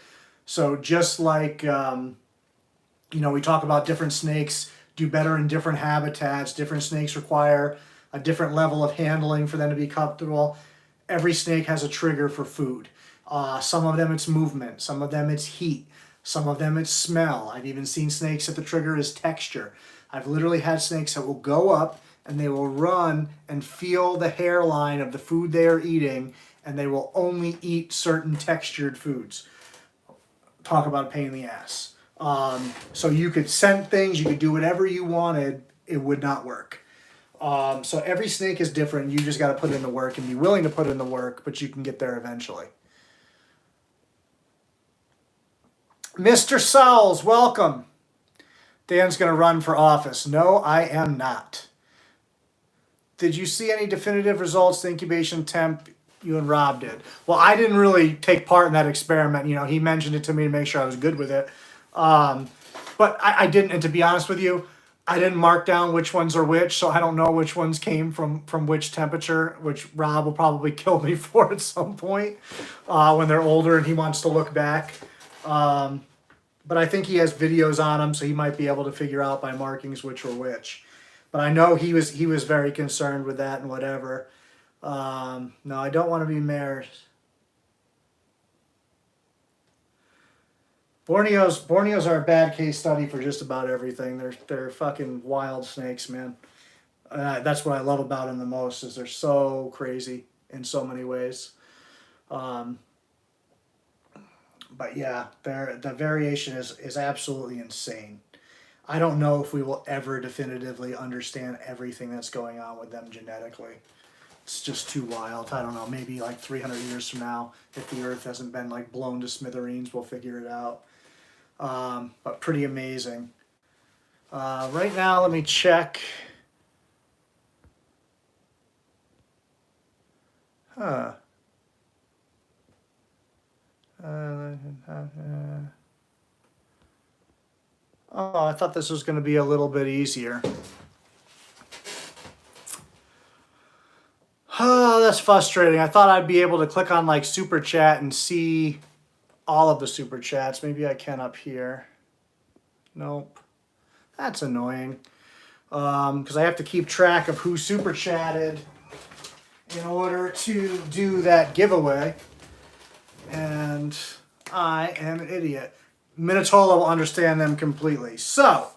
So just like, we talk about different snakes do better in different habitats. Different snakes require a different level of handling for them to be comfortable. Every snake has a trigger for food. Some of them it's movement, some of them it's heat, some of them it's smell. I've even seen snakes that the trigger is texture. I've literally had snakes that will go up and they will run and feel the hairline of the food they are eating, and they will only eat certain textured foods. Talk about a pain in the ass. So you could scent things, you could do whatever you wanted, it would not work. So every snake is different. You just got to put in the work and be willing to put in the work, but you can get there eventually. Mr. Sowles, welcome. Dan's going to run for office. No, I am not. Did you see any definitive results, the incubation temp you and Rob did? Well, I didn't really take part in that experiment. He mentioned it to me to make sure I was good with it. But I didn't, and to be honest with you, I didn't mark down which ones are which, so I don't know which ones came from which temperature, which Rob will probably kill me for at some point when they're older and he wants to look back. But I think he has videos on them, so he might be able to figure out by markings which were which. But I know he was very concerned with that and whatever. No, I don't want to be mayor. Borneos are a bad case study for just about everything. They're fucking wild snakes, man. That's what I love about them the most, is they're so crazy in so many ways. But yeah, the variation is absolutely insane. I don't know if we will ever definitively understand everything that's going on with them genetically. It's just too wild. I don't know, maybe like 300 years from now, if the earth hasn't been like blown to smithereens, we'll figure it out. But pretty amazing. Right now, let me check. Huh. Oh, I thought this was going to be a little bit easier. Oh, that's frustrating. I thought I'd be able to click on like Super Chat and see all of the Super Chats. Maybe I can up here. Nope. That's annoying. Because I have to keep track of who Super Chatted in order to do that giveaway. And I am an idiot. Minatola will understand them completely. So,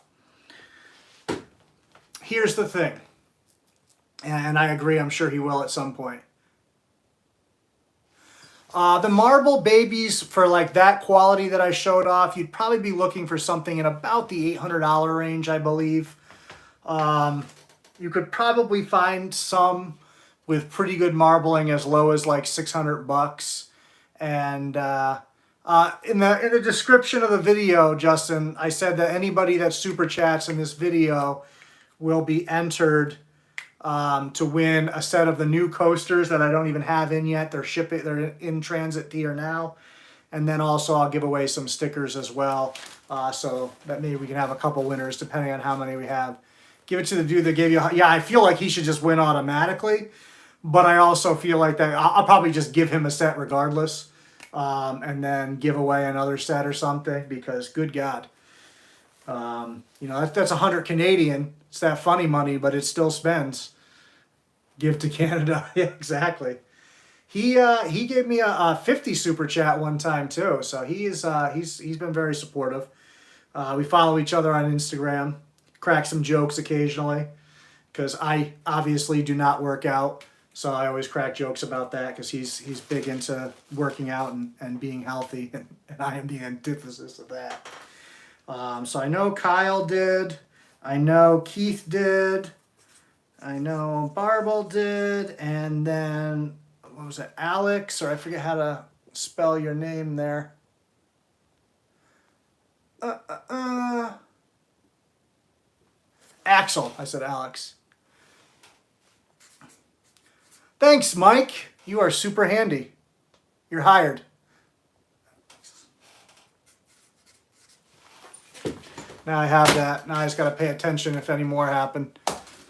here's the thing. And I agree, I'm sure he will at some point. The marble babies, for like that quality that I showed off, you'd probably be looking for something in about the $800 range, I believe. You could probably find some with pretty good marbling as low as like $600. And in the description of the video, Justin, I said that anybody that super chats in this video will be entered to win a set of the new coasters that I don't even have in yet. They're in transit here now. And then also I'll give away some stickers as well. So that maybe we can have a couple winners depending on how many we have. Give it to the dude that gave you, yeah, I feel like he should just win automatically. But I also feel like that I'll probably just give him a set regardless. And then give away another set or something, because good God. That's 100 Canadian. It's that funny money, but it still spends. Give to Canada. Yeah, exactly. He gave me a 50 super chat one time too, so he's been very supportive. We follow each other on Instagram, crack some jokes occasionally, because I obviously do not work out, So I always crack jokes about that because he's big into working out and being healthy, and I am the antithesis of that. So I know Kyle did. I know Keith did. I know Barbel did. And then, what was it, Alex? Or I forget how to spell your name there. Axel. I said Alex. Thanks, Mike. You are super handy. You're hired. Now I have that. Now I just got to pay attention if any more happen.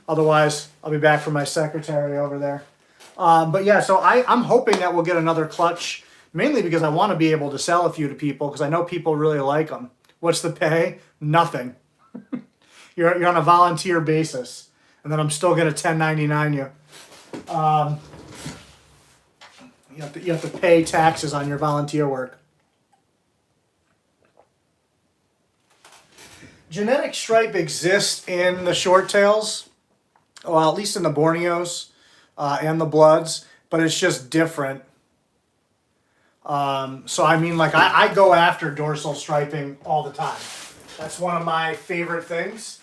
Otherwise, I'll be back for my secretary over there. But yeah, so I'm hoping that we'll get another clutch, mainly because I want to be able to sell a few to people because I know people really like them. What's the pay? Nothing. You're on a volunteer basis. And then I'm still going to 1099 you. You have to pay taxes on your volunteer work. Genetic stripe exists in the short tails, well, at least in the Borneos and the Bloods, but it's just different. So I mean, like I go after dorsal striping all the time. That's one of my favorite things.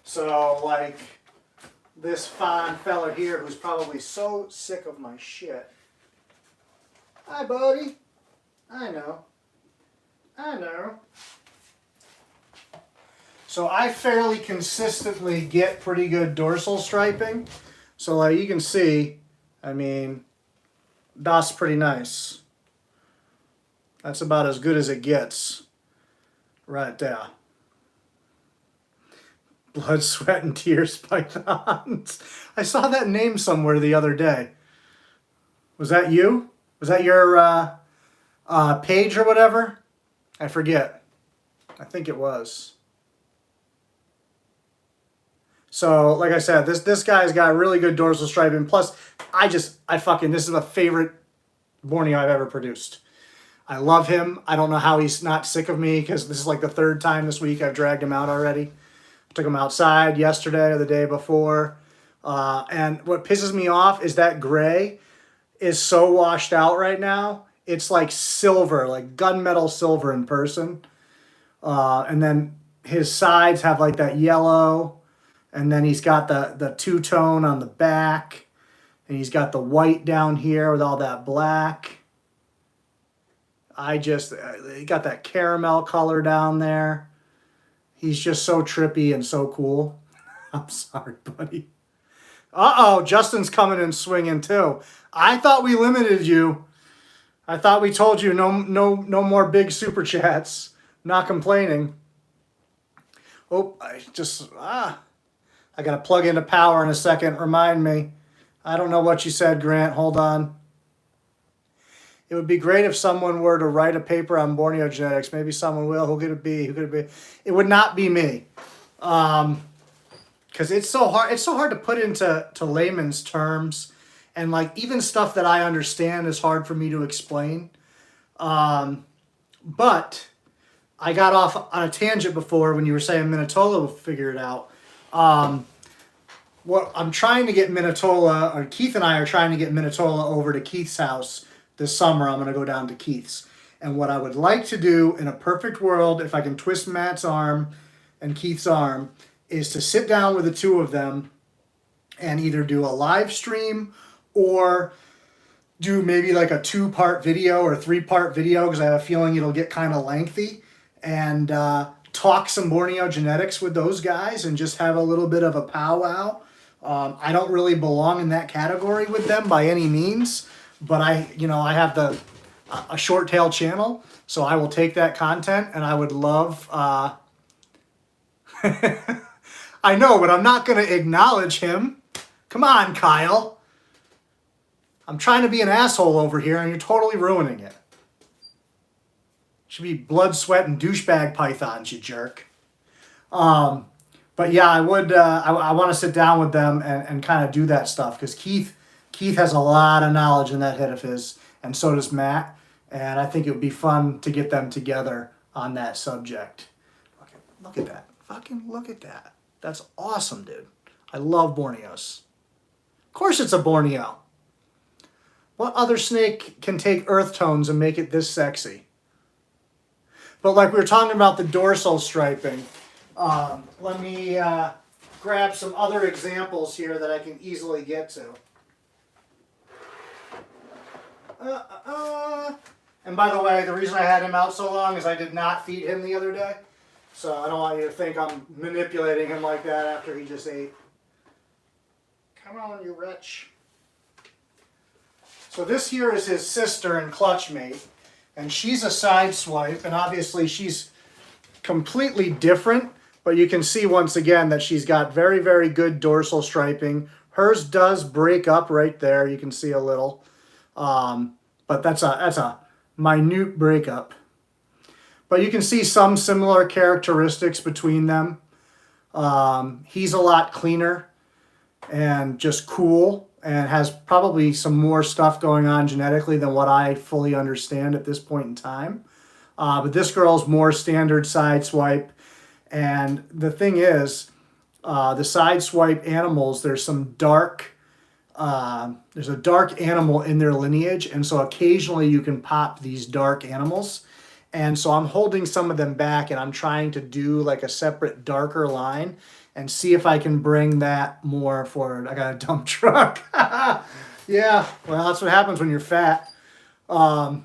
So like this fine fella here who's probably so sick of my shit. Hi, buddy. I know. So I fairly consistently get pretty good dorsal striping. So like you can see, I mean, that's pretty nice. That's about as good as it gets. Right there. Blood, sweat, and tears pythons. I saw that name somewhere the other day. Was that you? Was that your page or whatever? I forget. I think it was. So, like I said, this guy's got really good dorsal striping. Plus, this is my favorite Borneo I've ever produced. I love him. I don't know how he's not sick of me because this is like the third time this week I've dragged him out already. Took him outside yesterday or the day before. And what pisses me off is that gray is so washed out right now. It's like silver, like gunmetal silver in person. And then his sides have like that yellow. And then he's got the two-tone on the back. And he's got the white down here with all that black. He got that caramel color down there. He's just so trippy and so cool. I'm sorry, buddy. Uh-oh, Justin's coming and swinging too. I thought we limited you. I thought we told you no more big super chats. Not complaining. Oh, I got to plug into power in a second. Remind me. I don't know what you said, Grant. Hold on. It would be great if someone were to write a paper on Borneo genetics. Maybe someone will. Who could it be? Who could it be? It would not be me. Because it's so hard. It's so hard to put into layman's terms. And like even stuff that I understand is hard for me to explain. But I got off on a tangent before when you were saying Minatola will figure it out. What I'm trying to get Minatola, or Keith and I are trying to get Minatola over to Keith's house this summer. I'm going to go down to Keith's. And what I would like to do in a perfect world, if I can twist Matt's arm and Keith's arm, is to sit down with the two of them and either do a live stream or do maybe like a 2-part video or 3-part video, because I have a feeling it'll get kind of lengthy, and talk some Borneo genetics with those guys and just have a little bit of a powwow. I don't really belong in that category with them by any means, but I have a short tail channel, so I will take that content, and I would love. I know, but I'm not going to acknowledge him. Come on, Kyle. I'm trying to be an asshole over here, and you're totally ruining it. Should be blood, sweat, and douchebag pythons, you jerk. But yeah, I would. I want to sit down with them and kind of do that stuff, because Keith has a lot of knowledge in that head of his, and so does Matt. And I think it would be fun to get them together on that subject. Look at that. Fucking look at that. That's awesome, dude. I love Borneos. Of course it's a Borneo. What other snake can take earth tones and make it this sexy? But like we were talking about the dorsal striping, let me grab some other examples here that I can easily get to. And by the way, the reason I had him out so long is I did not feed him the other day. So I don't want you to think I'm manipulating him like that after he just ate. Come on, you wretch. So this here is his sister and clutch mate. And she's a side swipe, and obviously she's completely different, but you can see once again that she's got very, very good dorsal striping. Hers does break up right there. You can see a little, but that's a minute breakup. But you can see some similar characteristics between them. He's a lot cleaner and just cool, and has probably some more stuff going on genetically than what I fully understand at this point in time. But this girl's more standard side swipe. And the thing is, the side swipe animals, there's a dark animal in their lineage. And so occasionally you can pop these dark animals. And so I'm holding some of them back, and I'm trying to do like a separate darker line and see if I can bring that more forward. I got a dump truck. Yeah, well, that's what happens when you're fat. When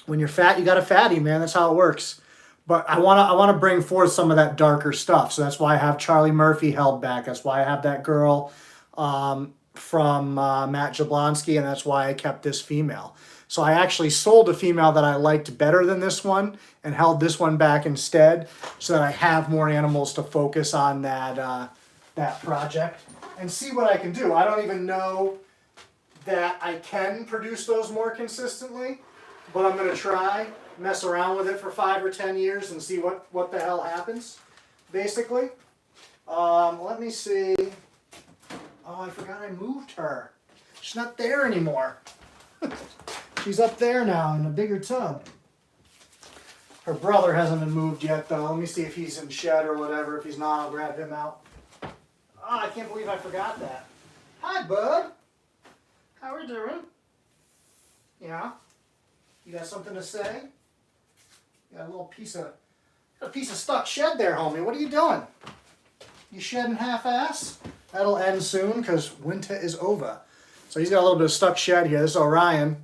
you're fat, you got a fatty, man. That's how it works. But I wanna bring forth some of that darker stuff. So that's why I have Charlie Murphy held back. That's why I have that girl from Matt Jablonski, and that's why I kept this female. So I actually sold a female that I liked better than this one and held this one back instead, so that I have more animals to focus on that project and see what I can do. I don't even know that I can produce those more consistently, but I'm going to try, mess around with it for 5 or 10 years and see what the hell happens, basically. Let me see. Oh, I forgot I moved her. She's not there anymore. She's up there now in a bigger tub. Her brother hasn't been moved yet, though. Let me see if he's in shed or whatever. If he's not, I'll grab him out. Oh, I can't believe I forgot that. Hi, bud. How are you doing? Yeah? You got something to say? You got a piece of stuck shed there, homie. What are you doing? You shedding half-ass? That'll end soon because winter is over. So he's got a little bit of stuck shed here. This is Orion.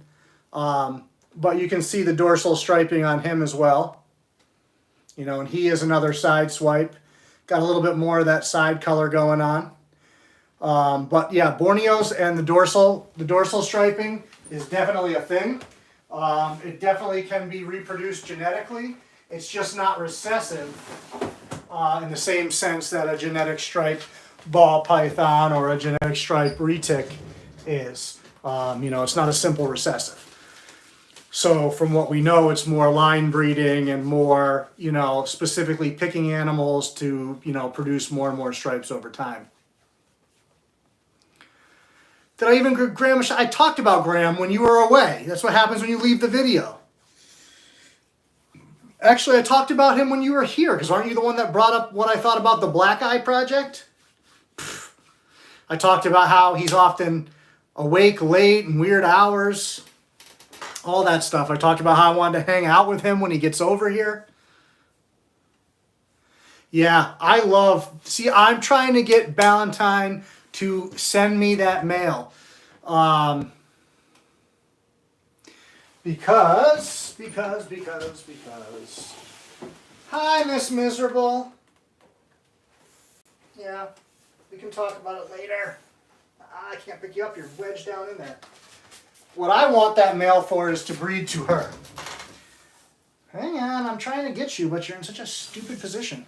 But you can see the dorsal striping on him as well. You know, and he is another side swipe. Got a little bit more of that side color going on. But yeah, Borneos and the dorsal striping is definitely a thing. It definitely can be reproduced genetically. It's just not recessive in the same sense that a genetic striped ball python or a genetic striped retic is. You know, it's not a simple recessive. So from what we know, it's more line breeding and more, you know, specifically picking animals to, you know, produce more and more stripes over time. Did I even Graham? I talked about Graham when you were away. That's what happens when you leave the video. Actually, I talked about him when you were here, because aren't you the one that brought up what I thought about the Black Eye Project? I talked about how he's often awake late and weird hours. All that stuff. I talked about how I wanted to hang out with him when he gets over here. Yeah, see, I'm trying to get Valentine to send me that mail. Because. Hi, Miss Miserable. Yeah, we can talk about it later. I can't pick you up. You're wedged down in there. What I want that male for is to breed to her. Hang on, I'm trying to get you, but you're in such a stupid position.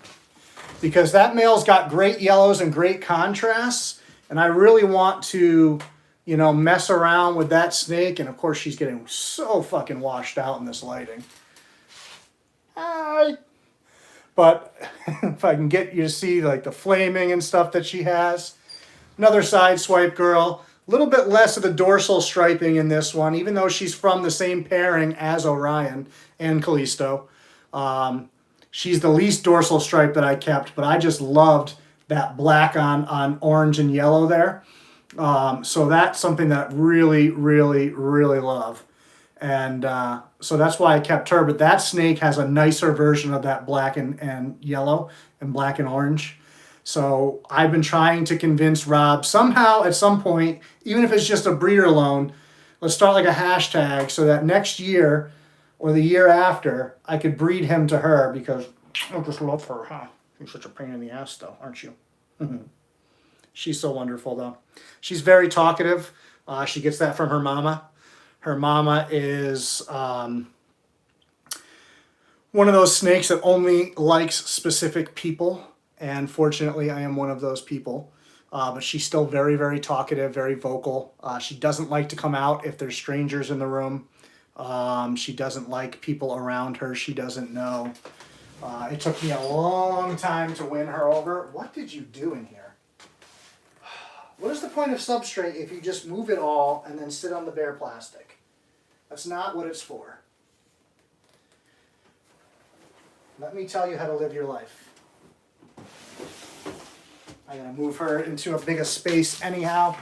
Because that male's got great yellows and great contrasts, and I really want to, you know, mess around with that snake, and of course she's getting so fucking washed out in this lighting. Hi! But if I can get you to see like the flaming and stuff that she has. Another side swipe girl. A little bit less of the dorsal striping in this one, even though she's from the same pairing as Orion and Callisto. She's the least dorsal stripe that I kept, but I just loved that black on orange and yellow there. So that's something that I really, really, really love. And so that's why I kept her. But that snake has a nicer version of that black and yellow and black and orange. So I've been trying to convince Rob somehow at some point, even if it's just a breeder loan, let's start like a hashtag so that next year or the year after I could breed him to her, because I just love her, huh? You're such a pain in the ass though, aren't you? She's so wonderful though. She's very talkative. She gets that from her mama. Her mama is one of those snakes that only likes specific people. And fortunately, I am one of those people. But she's still very, very talkative, very vocal. She doesn't like to come out if there's strangers in the room. She doesn't like people around her she doesn't know. It took me a long time to win her over. What did you do in here? What is the point of Substrate if you just move it all and then sit on the bare plastic? That's not what it's for. Let me tell you how to live your life. I'm going to move her into a bigger space anyhow.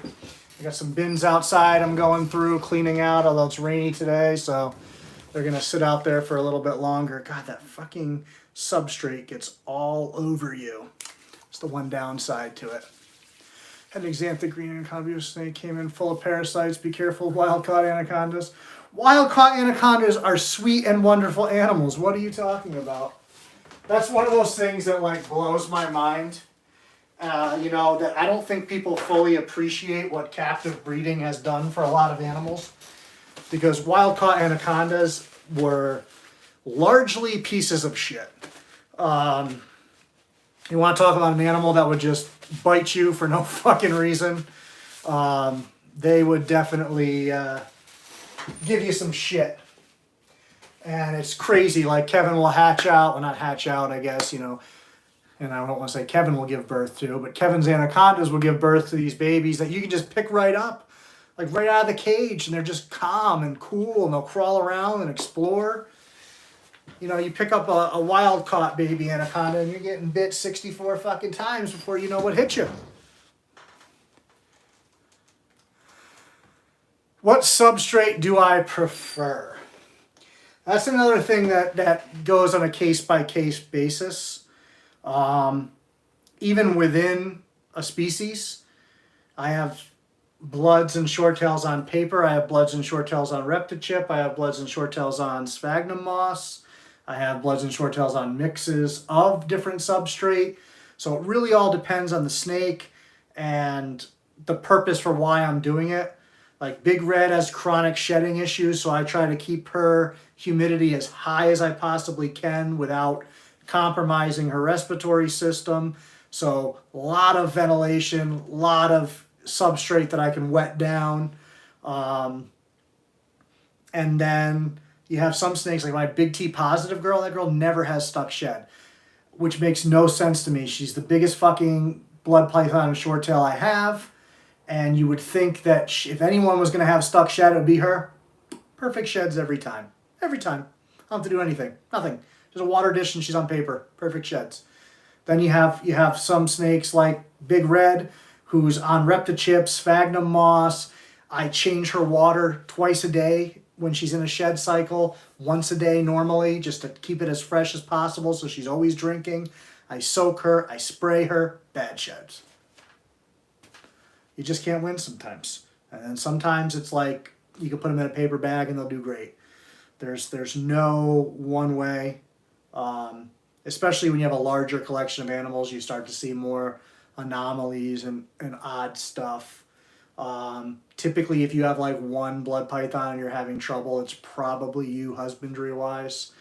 I got some bins outside I'm going through, cleaning out, although it's rainy today, so they're going to sit out there for a little bit longer. God, that fucking Substrate gets all over you. It's the one downside to it. Had an xanthic green anaconda snake, came in full of parasites. Be careful of wild-caught anacondas. Wild-caught anacondas are sweet and wonderful animals. What are you talking about? That's one of those things that like blows my mind. You know, that I don't think people fully appreciate what captive breeding has done for a lot of animals, because wild-caught anacondas were largely pieces of shit. You want to talk about an animal that would just bite you for no fucking reason? They would definitely give you some shit. And it's crazy, like Kevin will hatch out, well not hatch out, I guess, you know, and I don't want to say Kevin will give birth to, but Kevin's anacondas will give birth to these babies that you can just pick right up, like right out of the cage, and they're just calm and cool, and they'll crawl around and explore. You know, you pick up a wild-caught baby anaconda, and you're getting bit 64 fucking times before you know what hit you. What substrate do I prefer? That's another thing that goes on a case-by-case basis. Even within a species, I have bloods and short-tails on paper. I have bloods and short-tails on Reptile. I have bloods and short-tails on sphagnum moss. I have bloods and short-tails on mixes of different substrate. So it really all depends on the snake and the purpose for why I'm doing it. Like Big Red has chronic shedding issues, so I try to keep her humidity as high as I possibly can without compromising her respiratory system. So a lot of ventilation, a lot of substrate that I can wet down. And then you have some snakes, like my Big T positive girl, that girl never has stuck shed, which makes no sense to me. She's the biggest fucking blood python and short tail I have. And you would think that if anyone was going to have stuck shed, it would be her. Perfect sheds every time. Every time. I don't have to do anything. Nothing. There's a water dish and she's on paper. Perfect sheds. Then you have some snakes like Big Red, who's on Reptile, sphagnum moss. I change her water twice a day when she's in a shed cycle, once a day normally, just to keep it as fresh as possible so she's always drinking. I soak her, I spray her, bad sheds. You just can't win sometimes. And then sometimes it's like you can put them in a paper bag and they'll do great. There's no one way. Especially when you have a larger collection of animals, you start to see more anomalies and odd stuff. Typically, if you have like one blood python and you're having trouble, it's probably you husbandry-wise.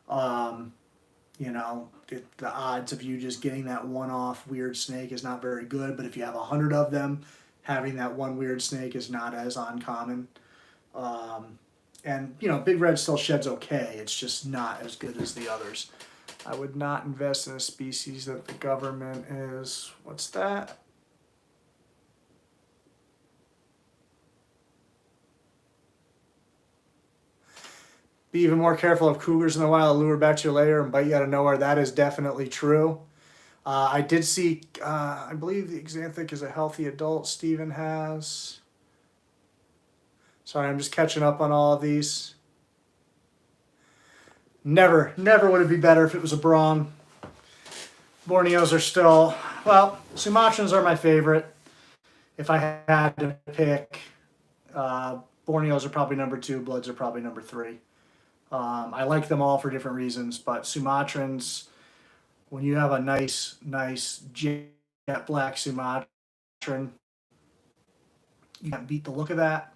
You know, the odds of you just getting that one-off weird snake is not very good. But if you have 100 of them, having that one weird snake is not as uncommon. And, you know, Big Red still sheds okay. It's just not as good as the others. I would not invest in a species that the government is... What's that? Be even more careful of cougars in the wild, lure back to your lair and bite you out of nowhere. That is definitely true. I did see, I believe the Xanthic is a healthy adult Steven has. Sorry, I'm just catching up on all of these. Never would it be better if it was a Braun. Borneos are still, well, Sumatrans are my favorite. If I had to pick, Borneos are probably number 2, Bloods are probably number 3. I like them all for different reasons, but Sumatrans, when you have a nice jet black Sumatran, you can't beat the look of that,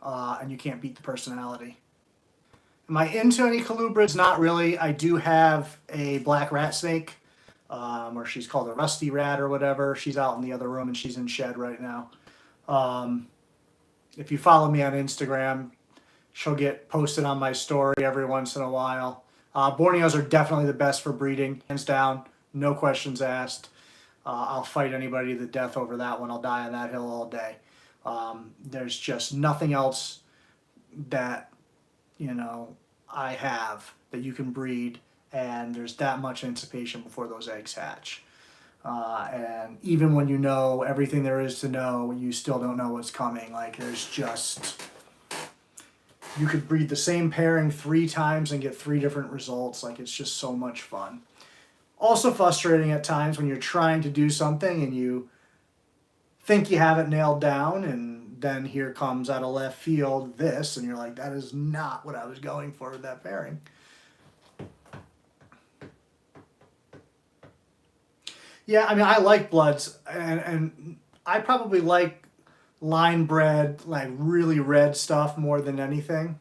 and you can't beat the personality. Am I into any colubrids? Not really. I do have a black rat snake, or she's called a rusty rat or whatever. She's out in the other room and she's in shed right now. If you follow me on Instagram, she'll get posted on my story every once in a while. Borneos are definitely the best for breeding, hands down, no questions asked. I'll fight anybody to the death over that one. I'll die on that hill all day. There's just nothing else that, you know, I have that you can breed, and there's that much anticipation before those eggs hatch. And even when you know everything there is to know, you still don't know what's coming. Like, there's just, you could breed the same pairing 3 times and get 3 different results. Like, it's just so much fun. Also frustrating at times when you're trying to do something and you think you have it nailed down, and then here comes out of left field this, and you're like, that is not what I was going for with that pairing. Yeah, I mean, I like Bloods, and I probably like line bred, like really red stuff more than anything.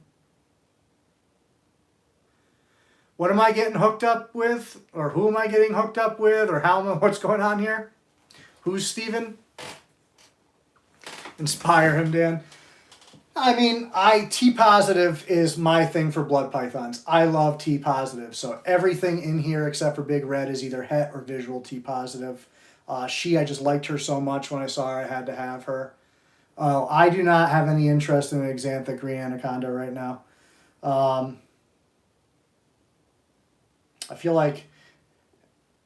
What am I getting hooked up with? Or who am I getting hooked up with? Or what's going on here? Who's Steven? Inspire him, Dan. I mean, T positive is my thing for blood pythons. I love T positive. So everything in here except for Big Red is either het or visual T positive. I just liked her so much when I saw her, I had to have her. Oh, I do not have any interest in an Xanthic green anaconda right now. I feel like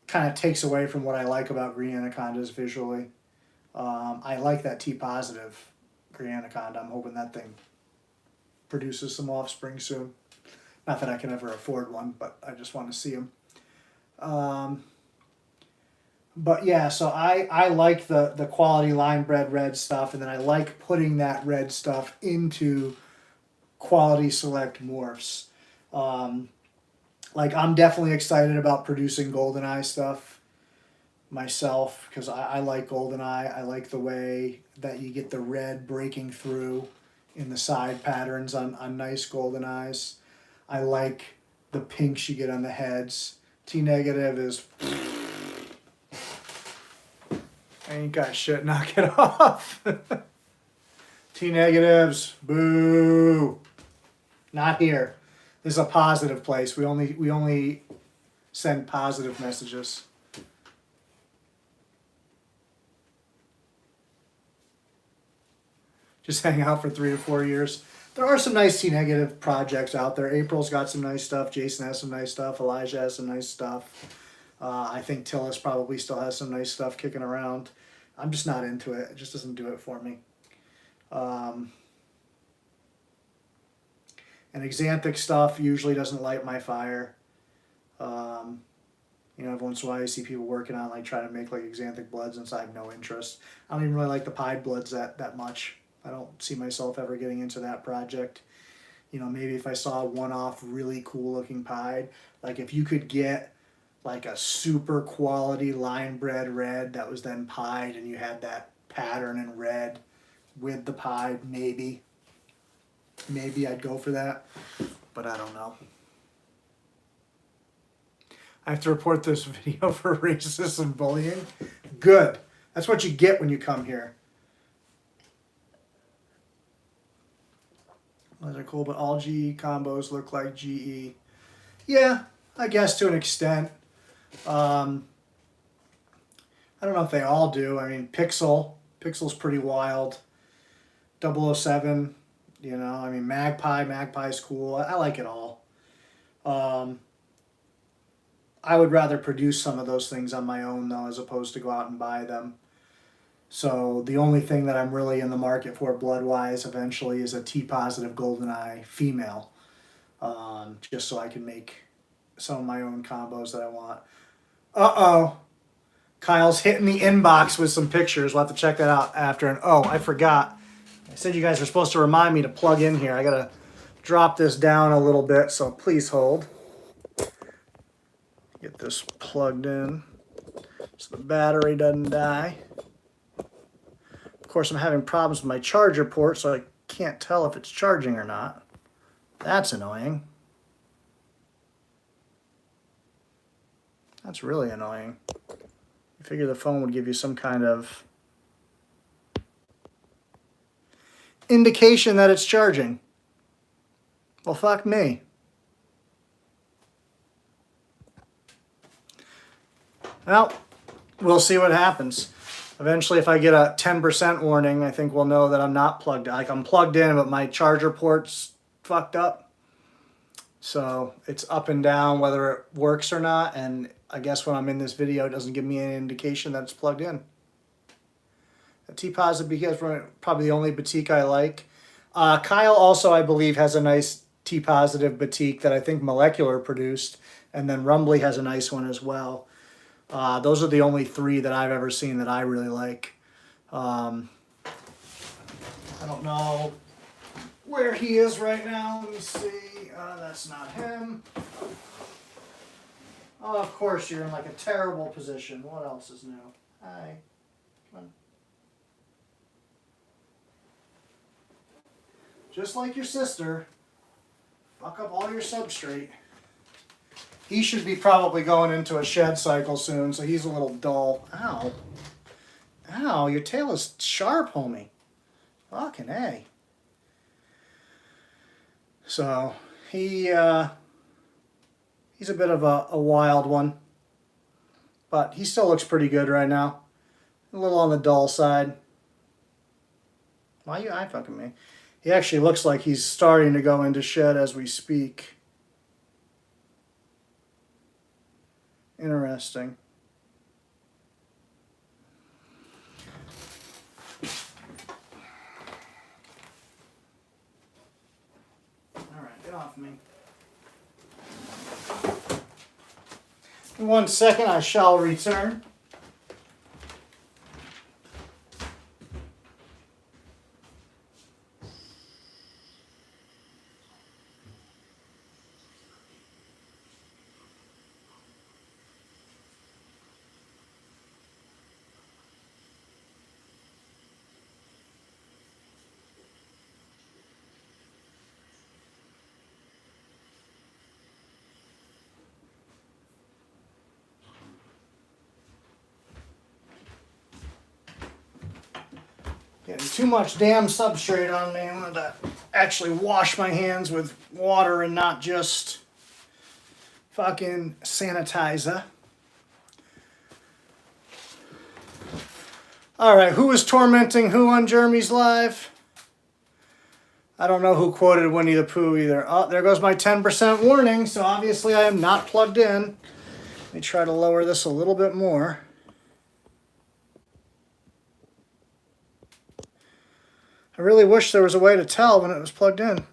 kind of takes away from what I like about green anacondas visually. I like that T positive green anaconda. I'm hoping that thing produces some offspring soon. Not that I can ever afford one, but I just want to see them. But yeah, so I like the quality line bred red stuff, and then I like putting that red stuff into quality select morphs. Like, I'm definitely excited about producing GoldenEye stuff myself, because I like GoldenEye. I like the way that you get the red breaking through in the side patterns on nice GoldenEyes. I like the pinks you get on the heads. T negative is, I ain't got shit, knock it off. T negatives, boo. Not here. This is a positive place. We only send positive messages. Just hang out for 3 to 4 years. There are some nice T negative projects out there. April's got some nice stuff. Jason has some nice stuff. Elijah has some nice stuff. I think Tillis probably still has some nice stuff kicking around. I'm just not into it. It just doesn't do it for me. And Xanthic stuff usually doesn't light my fire. You know, every once in a while you see people working on, like, trying to make, like, Xanthic bloods, and so I have no interest. I don't even really like the pied bloods that much. I don't see myself ever getting into that project. You know, maybe if I saw a one-off really cool-looking pied, like if you could get, like, a super quality line-bred red that was then pied, and you had that pattern in red with the pied, maybe I'd go for that, but I don't know. I have to report this video for racism and bullying. Good. That's what you get when you come here. Those are cool, but all GE combos look like GE. Yeah, I guess to an extent. I don't know if they all do. I mean, Pixel's pretty wild. 007, you know, I mean, Magpie's cool. I like it all. I would rather produce some of those things on my own though, as opposed to go out and buy them. So the only thing that I'm really in the market for blood-wise eventually is a T-positive GoldenEye female, just so I can make some of my own combos that I want. Uh-oh. Kyle's hitting the inbox with some pictures. We'll have to check that out after. And oh, I forgot. I said you guys are supposed to remind me to plug in here. I got to drop this down a little bit, so please hold. Get this plugged in so the battery doesn't die. Of course, I'm having problems with my charger port, so I can't tell if it's charging or not. That's annoying. That's really annoying. I figure the phone would give you some kind of indication that it's charging. Well, fuck me. Well, we'll see what happens. Eventually, if I get a 10% warning, I think we'll know that I'm not plugged in. Like, I'm plugged in, but my charger port's fucked up. So it's up and down whether it works or not. And I guess when I'm in this video, it doesn't give me any indication that it's plugged in. The T-positive batik is probably the only batik I like. Kyle also, I believe, has a nice T-positive batik that I think Molecular produced. And then Rumbly has a nice one as well. Those are the only three that I've ever seen that I really like. I don't know where he is right now. Let me see. That's not him. Oh, of course, you're in like a terrible position. What else is new? Hi. Come on. Just like your sister, fuck up all your substrate. He should be probably going into a shed cycle soon, so he's a little dull. Ow. Ow, your tail is sharp, homie. Fucking A. So, he's a bit of a wild one. But he still looks pretty good right now. A little on the dull side. Why are you eye fucking me? He actually looks like he's starting to go into shed as we speak. Interesting. Alright, get off me. In 1 second, I shall return. Getting too much damn substrate on me. I wanted to actually wash my hands with water and not just fucking sanitizer. Alright, who is tormenting who on Jeremy's Live? I don't know who quoted Winnie the Pooh either. Oh, there goes my 10% warning, so obviously I am not plugged in. Let me try to lower this a little bit more. I really wish there was a way to tell when it was plugged in.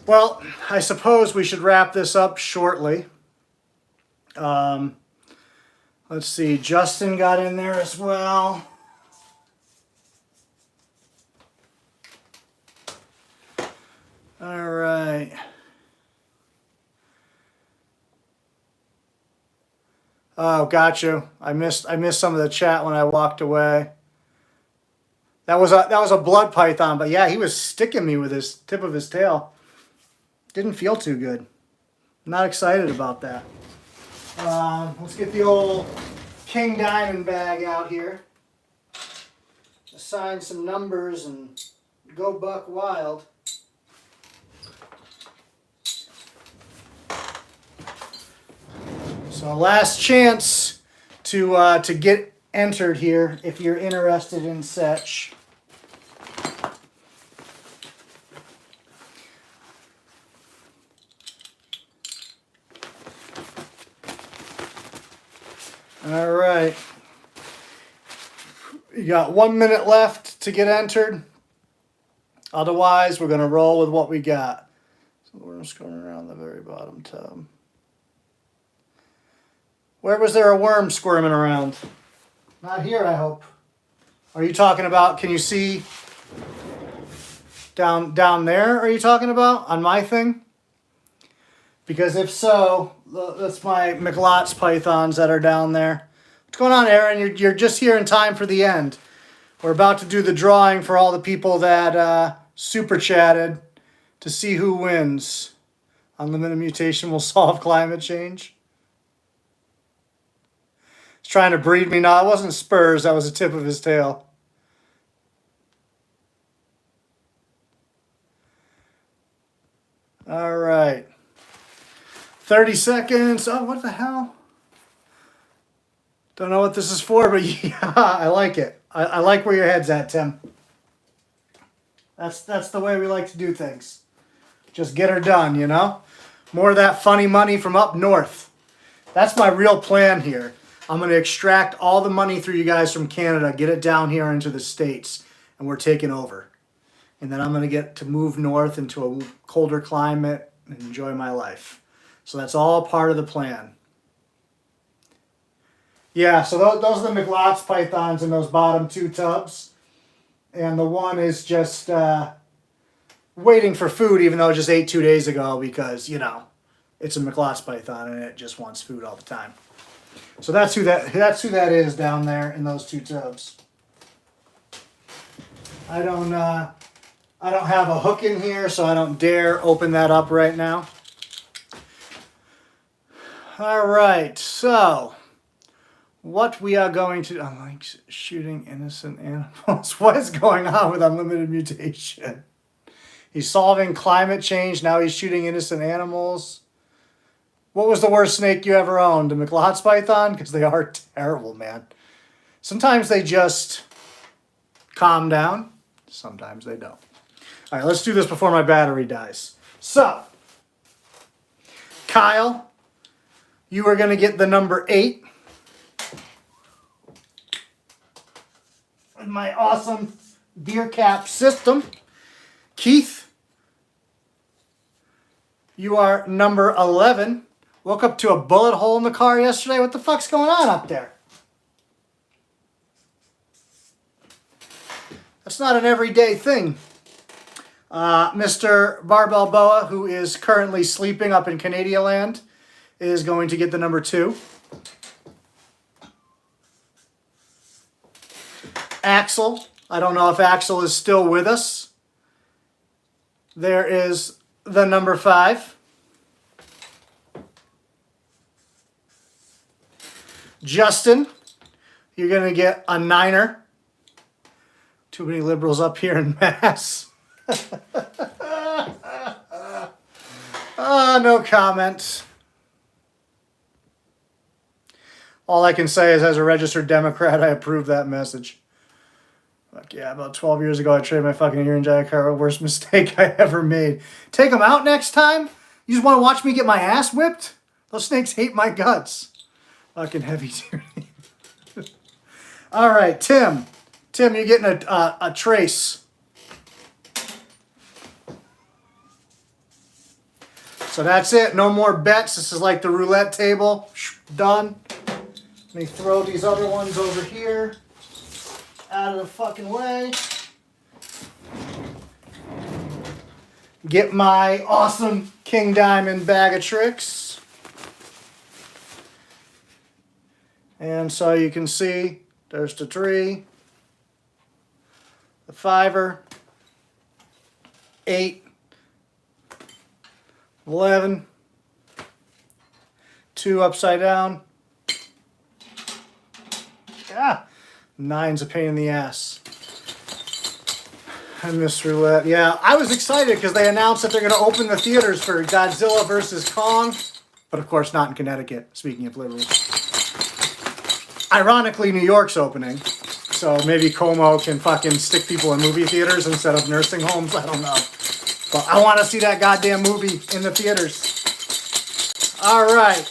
Well, I suppose we should wrap this up shortly. Let's see, Justin got in there as well. All right. Oh, got you. I missed some of the chat when I walked away. That was a blood python, but yeah, he was sticking me with his tip of his tail. Didn't feel too good. Not excited about that. Let's get the old King Diamond bag out here. Assign some numbers and go buck wild. So last chance to get entered here if you're interested in such. All right. You got 1 minute left to get entered. Otherwise, we're going to roll with what we got. So we're just going around the very bottom tub. Where was there a worm squirming around? Not here, I hope. Are you talking about, can you see down there, are you talking about on my thing? Because if so, that's my McLott's pythons that are down there. What's going on, Aaron? You're just here in time for the end. We're about to do the drawing for all the people that super chatted to see who wins. Unlimited mutation will solve climate change. He's trying to breed me. No, it wasn't spurs. That was the tip of his tail. All right. 30 seconds. Oh, what the hell? Don't know what this is for, but yeah, I like it. I like where your head's at, Tim. That's the way we like to do things. Just get her done, you know? More of that funny money from up north. That's my real plan here. I'm going to extract all the money through you guys from Canada, get it down here into the States, and we're taking over. And then I'm going to get to move north into a colder climate and enjoy my life. So that's all part of the plan. Yeah, so those are the McLott's pythons in those bottom 2 tubs. And the one is just waiting for food, even though it just ate 2 days ago because, you know, it's a McLott's python and it just wants food all the time. So that's who that is down there in those 2 tubs. I don't have a hook in here, so I don't dare open that up right now. All right, so what we are going to... I'm like shooting innocent animals. What is going on with unlimited mutation? He's solving climate change. Now he's shooting innocent animals. What was the worst snake you ever owned? A McLott's python? Because they are terrible, man. Sometimes they just calm down. Sometimes they don't. All right, let's do this before my battery dies. So, Kyle, you are going to get the number 8. My awesome beer cap system. Keith, you are number 11. Woke up to a bullet hole in the car yesterday. What the fuck's going on up there? That's not an everyday thing. Mr. Barbell Boa, who is currently sleeping up in Canada land, is going to get the number 2. Axel, I don't know if Axel is still with us. There is the number 5. Justin, you're going to get a 9er. Too many liberals up here in Mass. No comment. All I can say is, as a registered Democrat, I approve that message. Fuck yeah, about 12 years ago, I traded my fucking hearing jack car. Worst mistake I ever made. Take them out next time? You just want to watch me get my ass whipped? Those snakes hate my guts. Fucking heavy duty. All right, Tim. Tim, you're getting a trace. So that's it. No more bets. This is like the roulette table. Done. Let me throw these other ones over here. Out of the fucking way. Get my awesome King Diamond bag of tricks. And so you can see, there's the 3, the 5er, 8, 11, 2 upside down. Yeah. 9's a pain in the ass. I miss roulette. Yeah, I was excited because they announced that they're going to open the theaters for Godzilla vs. Kong. But of course not in Connecticut, speaking of liberals. Ironically, New York's opening. So maybe Como can fucking stick people in movie theaters instead of nursing homes. I don't know. But I want to see that goddamn movie in the theaters. All right.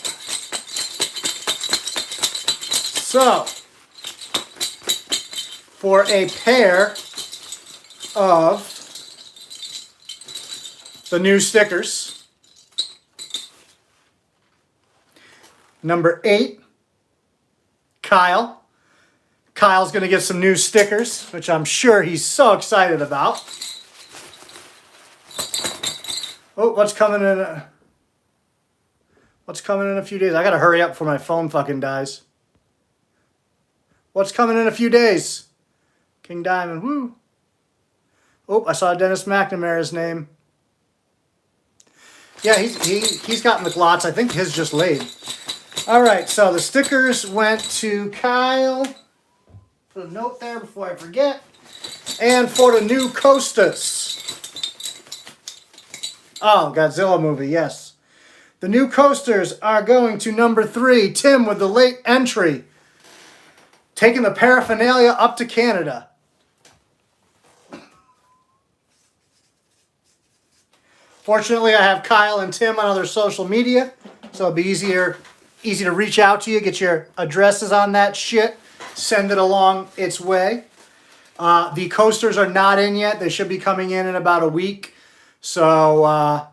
So, for a pair of the new stickers, number 8, Kyle. Kyle's going to get some new stickers, which I'm sure he's so excited about. Oh, what's coming in? What's coming in a few days? I got to hurry up before my phone fucking dies. What's coming in a few days? King Diamond, woo. Oh, I saw Dennis McNamara's name. Yeah, he's gotten the glots. I think his just laid. All right, so the stickers went to Kyle. Put a note there before I forget. And for the new Costas. Oh, Godzilla movie, yes. The new coasters are going to number 3, Tim with the late entry. Taking the paraphernalia up to Canada. Fortunately, I have Kyle and Tim on other social media, so it'll be easy to reach out to you, get your addresses on that shit, send it along its way. The coasters are not in yet. They should be coming in about a week. So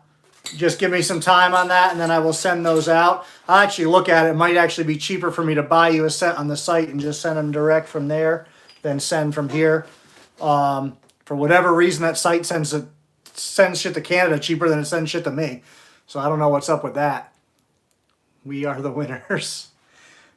just give me some time on that, and then I will send those out. I'll actually look at it. It might actually be cheaper for me to buy you a set on the site and just send them direct from there than send from here. For whatever reason, that site sends shit to Canada cheaper than it sends shit to me. So I don't know what's up with that. We are the winners.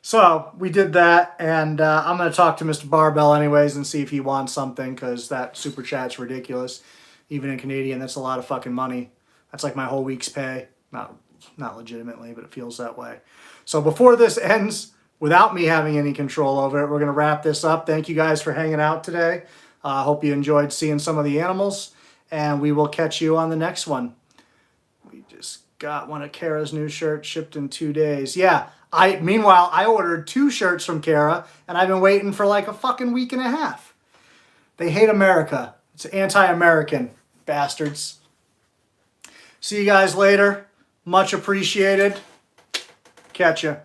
So we did that, and I'm going to talk to Mr. Barbell anyways and see if he wants something, because that super chat's ridiculous. Even in Canadian, that's a lot of fucking money. That's like my whole week's pay. Not legitimately, but it feels that way. So before this ends, without me having any control over it, we're going to wrap this up. Thank you guys for hanging out today. I hope you enjoyed seeing some of the animals, and we will catch you on the next one. We just got one of Kara's new shirts shipped in 2 days. Yeah, meanwhile, I ordered 2 shirts from Kara, and I've been waiting for like a fucking week and a half. They hate America. It's anti-American, bastards. See you guys later. Much appreciated. Catch ya.